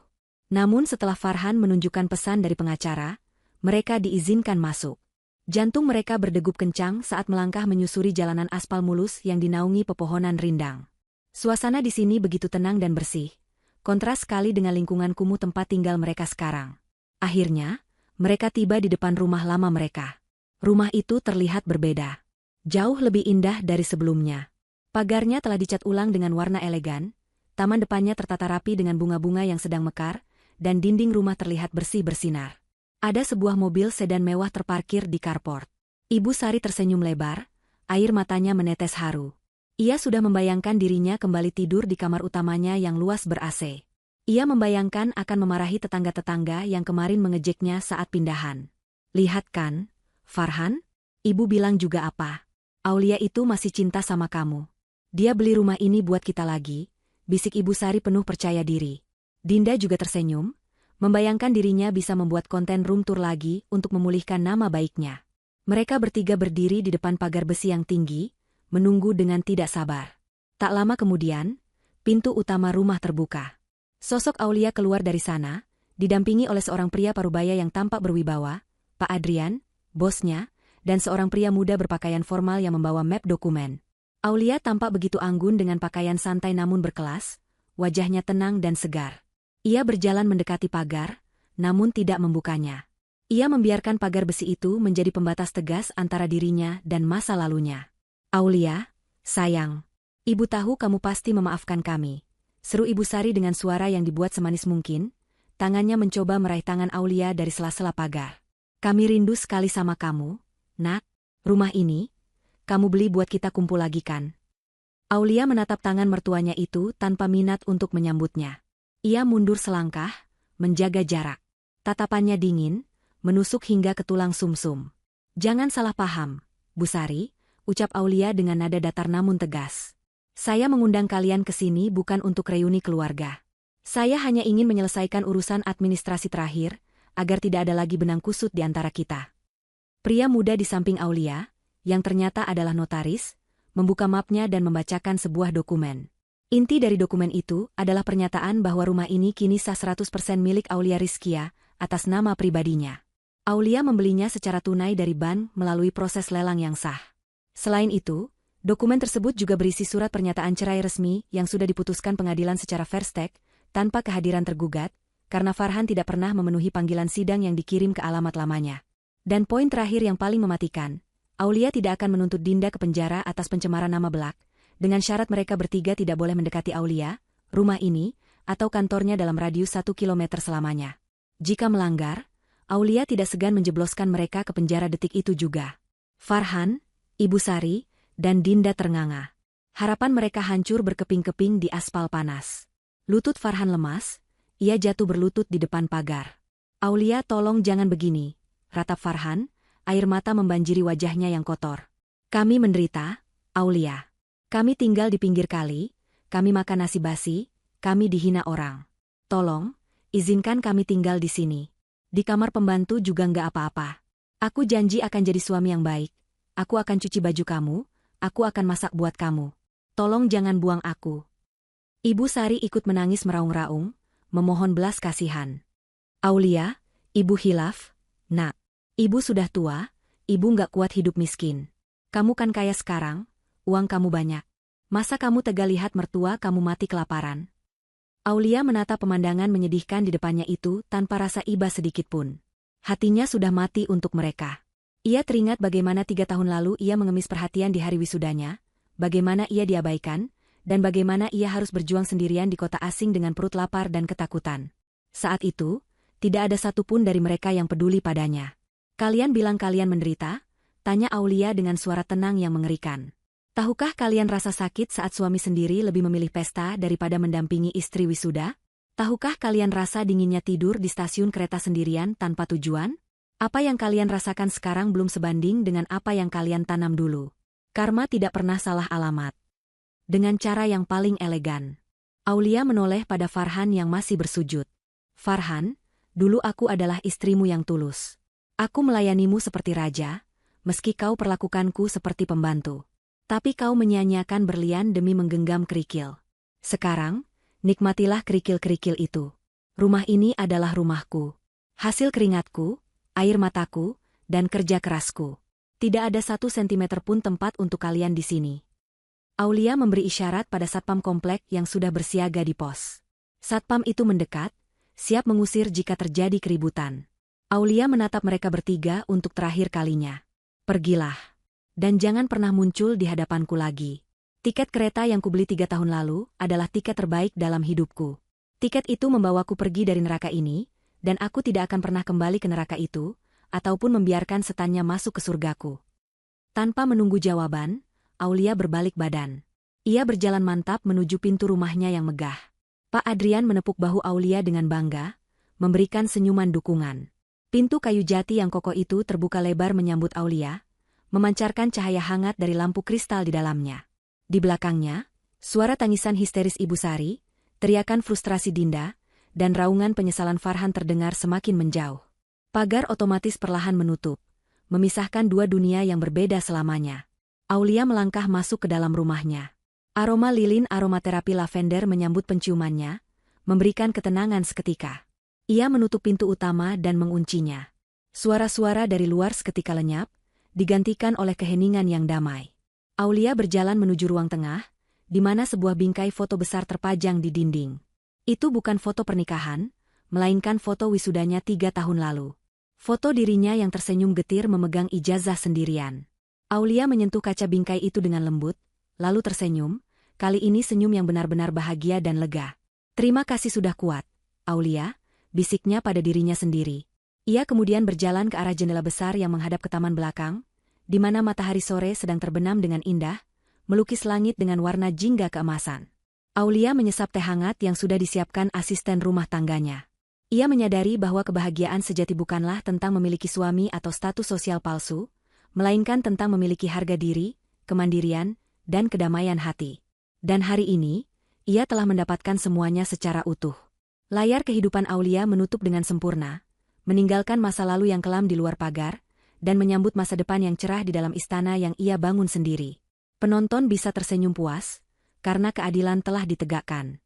Namun setelah Farhan menunjukkan pesan dari pengacara, mereka diizinkan masuk. Jantung mereka berdegup kencang saat melangkah menyusuri jalanan aspal mulus yang dinaungi pepohonan rindang. Suasana di sini begitu tenang dan bersih, kontras sekali dengan lingkungan kumuh tempat tinggal mereka sekarang. Akhirnya, mereka tiba di depan rumah lama mereka. Rumah itu terlihat berbeda. Jauh lebih indah dari sebelumnya. Pagarnya telah dicat ulang dengan warna elegan, taman depannya tertata rapi dengan bunga-bunga yang sedang mekar, dan dinding rumah terlihat bersih bersinar. Ada sebuah mobil sedan mewah terparkir di carport. Ibu Sari tersenyum lebar, air matanya menetes haru. Ia sudah membayangkan dirinya kembali tidur di kamar utamanya yang luas ber-AC. Ia membayangkan akan memarahi tetangga-tetangga yang kemarin mengejeknya saat pindahan. Lihat kan, Farhan? Ibu bilang juga apa? Aulia itu masih cinta sama kamu. Dia beli rumah ini buat kita lagi, bisik Ibu Sari penuh percaya diri. Dinda juga tersenyum, membayangkan dirinya bisa membuat konten room tour lagi untuk memulihkan nama baiknya. Mereka bertiga berdiri di depan pagar besi yang tinggi, menunggu dengan tidak sabar. Tak lama kemudian, pintu utama rumah terbuka. Sosok Aulia keluar dari sana, didampingi oleh seorang pria parubaya yang tampak berwibawa, Pak Adrian, bosnya, dan seorang pria muda berpakaian formal yang membawa map dokumen. Aulia tampak begitu anggun dengan pakaian santai namun berkelas, wajahnya tenang dan segar. Ia berjalan mendekati pagar, namun tidak membukanya. Ia membiarkan pagar besi itu menjadi pembatas tegas antara dirinya dan masa lalunya. Aulia, sayang. Ibu tahu kamu pasti memaafkan kami. Seru Ibu Sari dengan suara yang dibuat semanis mungkin, tangannya mencoba meraih tangan Aulia dari sela-sela pagar. Kami rindu sekali sama kamu, nak. Rumah ini, kamu beli buat kita kumpul lagi kan? Aulia menatap tangan mertuanya itu tanpa minat untuk menyambutnya. Ia mundur selangkah, menjaga jarak. Tatapannya dingin, menusuk hingga ke tulang sumsum. Jangan salah paham, Bu Sari, ucap Aulia dengan nada datar namun tegas. Saya mengundang kalian ke sini bukan untuk reuni keluarga. Saya hanya ingin menyelesaikan urusan administrasi terakhir, agar tidak ada lagi benang kusut di antara kita. Pria muda di samping Aulia, yang ternyata adalah notaris, membuka mapnya dan membacakan sebuah dokumen. Inti dari dokumen itu adalah pernyataan bahwa rumah ini kini sah 100% milik Aulia Rizkia, atas nama pribadinya. Aulia membelinya secara tunai dari bank melalui proses lelang yang sah. Selain itu, dokumen tersebut juga berisi surat pernyataan cerai resmi yang sudah diputuskan pengadilan secara fair stake, tanpa kehadiran tergugat, karena Farhan tidak pernah memenuhi panggilan sidang yang dikirim ke alamat lamanya. Dan poin terakhir yang paling mematikan, Aulia tidak akan menuntut Dinda ke penjara atas pencemaran nama Black, dengan syarat mereka bertiga tidak boleh mendekati Aulia, rumah ini, atau kantornya dalam radius 1 kilometer selamanya. Jika melanggar, Aulia tidak segan menjebloskan mereka ke penjara detik itu juga. Farhan, Ibu Sari, dan Dinda ternganga. Harapan mereka hancur berkeping-keping di aspal panas. Lutut Farhan lemas, ia jatuh berlutut di depan pagar. Aulia, tolong jangan begini, ratap Farhan, air mata membanjiri wajahnya yang kotor. Kami menderita, Aulia. Kami tinggal di pinggir kali, kami makan nasi basi, kami dihina orang. Tolong, izinkan kami tinggal di sini. Di kamar pembantu juga nggak apa-apa. Aku janji akan jadi suami yang baik. Aku akan cuci baju kamu, aku akan masak buat kamu. Tolong jangan buang aku. Ibu Sari ikut menangis meraung-raung, memohon belas kasihan. Aulia, Ibu hilaf, nak. Ibu sudah tua, ibu nggak kuat hidup miskin. Kamu kan kaya sekarang, uang kamu banyak. Masa kamu tega lihat mertua kamu mati kelaparan? Aulia menatap pemandangan menyedihkan di depannya itu tanpa rasa iba sedikitpun. Hatinya sudah mati untuk mereka. Ia teringat bagaimana 3 tahun lalu ia mengemis perhatian di hari wisudanya, bagaimana ia diabaikan, dan bagaimana ia harus berjuang sendirian di kota asing dengan perut lapar dan ketakutan. Saat itu, tidak ada satupun dari mereka yang peduli padanya. Kalian bilang kalian menderita? Tanya Aulia dengan suara tenang yang mengerikan. Tahukah kalian rasa sakit saat suami sendiri lebih memilih pesta daripada mendampingi istri wisuda? Tahukah kalian rasa dinginnya tidur di stasiun kereta sendirian tanpa tujuan? Apa yang kalian rasakan sekarang belum sebanding dengan apa yang kalian tanam dulu. Karma tidak pernah salah alamat. Dengan cara yang paling elegan, Aulia menoleh pada Farhan yang masih bersujud. Farhan, dulu aku adalah istrimu yang tulus. Aku melayanimu seperti raja, meski kau perlakukanku seperti pembantu. Tapi kau menyia-nyiakan berlian demi menggenggam kerikil. Sekarang, nikmatilah kerikil-kerikil itu. Rumah ini adalah rumahku. Hasil keringatku, air mataku, dan kerja kerasku. Tidak ada 1 sentimeter pun tempat untuk kalian di sini. Aulia memberi isyarat pada satpam komplek yang sudah bersiaga di pos. Satpam itu mendekat, siap mengusir jika terjadi keributan. Aulia menatap mereka bertiga untuk terakhir kalinya. Pergilah. Dan jangan pernah muncul di hadapanku lagi. Tiket kereta yang kubeli 3 tahun lalu adalah tiket terbaik dalam hidupku. Tiket itu membawaku pergi dari neraka ini, dan aku tidak akan pernah kembali ke neraka itu, ataupun membiarkan setannya masuk ke surgaku. Tanpa menunggu jawaban, Aulia berbalik badan. Ia berjalan mantap menuju pintu rumahnya yang megah. Pak Adrian menepuk bahu Aulia dengan bangga, memberikan senyuman dukungan. Pintu kayu jati yang kokoh itu terbuka lebar menyambut Aulia, memancarkan cahaya hangat dari lampu kristal di dalamnya. Di belakangnya, suara tangisan histeris Ibu Sari, teriakan frustrasi Dinda, dan raungan penyesalan Farhan terdengar semakin menjauh. Pagar otomatis perlahan menutup, memisahkan 2 dunia yang berbeda selamanya. Aulia melangkah masuk ke dalam rumahnya. Aroma lilin aromaterapi lavender menyambut penciumannya, memberikan ketenangan seketika. Ia menutup pintu utama dan menguncinya. Suara-suara dari luar seketika lenyap, digantikan oleh keheningan yang damai. Aulia berjalan menuju ruang tengah, di mana sebuah bingkai foto besar terpajang di dinding. Itu bukan foto pernikahan, melainkan foto wisudanya 3 tahun lalu. Foto dirinya yang tersenyum getir memegang ijazah sendirian. Aulia menyentuh kaca bingkai itu dengan lembut, lalu tersenyum, kali ini senyum yang benar-benar bahagia dan lega. Terima kasih sudah kuat, Aulia, bisiknya pada dirinya sendiri. Ia kemudian berjalan ke arah jendela besar yang menghadap ke taman belakang, di mana matahari sore sedang terbenam dengan indah, melukis langit dengan warna jingga keemasan. Aulia menyesap teh hangat yang sudah disiapkan asisten rumah tangganya. Ia menyadari bahwa kebahagiaan sejati bukanlah tentang memiliki suami atau status sosial palsu, melainkan tentang memiliki harga diri, kemandirian, dan kedamaian hati. Dan hari ini, ia telah mendapatkan semuanya secara utuh. Layar kehidupan Aulia menutup dengan sempurna, meninggalkan masa lalu yang kelam di luar pagar, dan menyambut masa depan yang cerah di dalam istana yang ia bangun sendiri. Penonton bisa tersenyum puas, karena keadilan telah ditegakkan.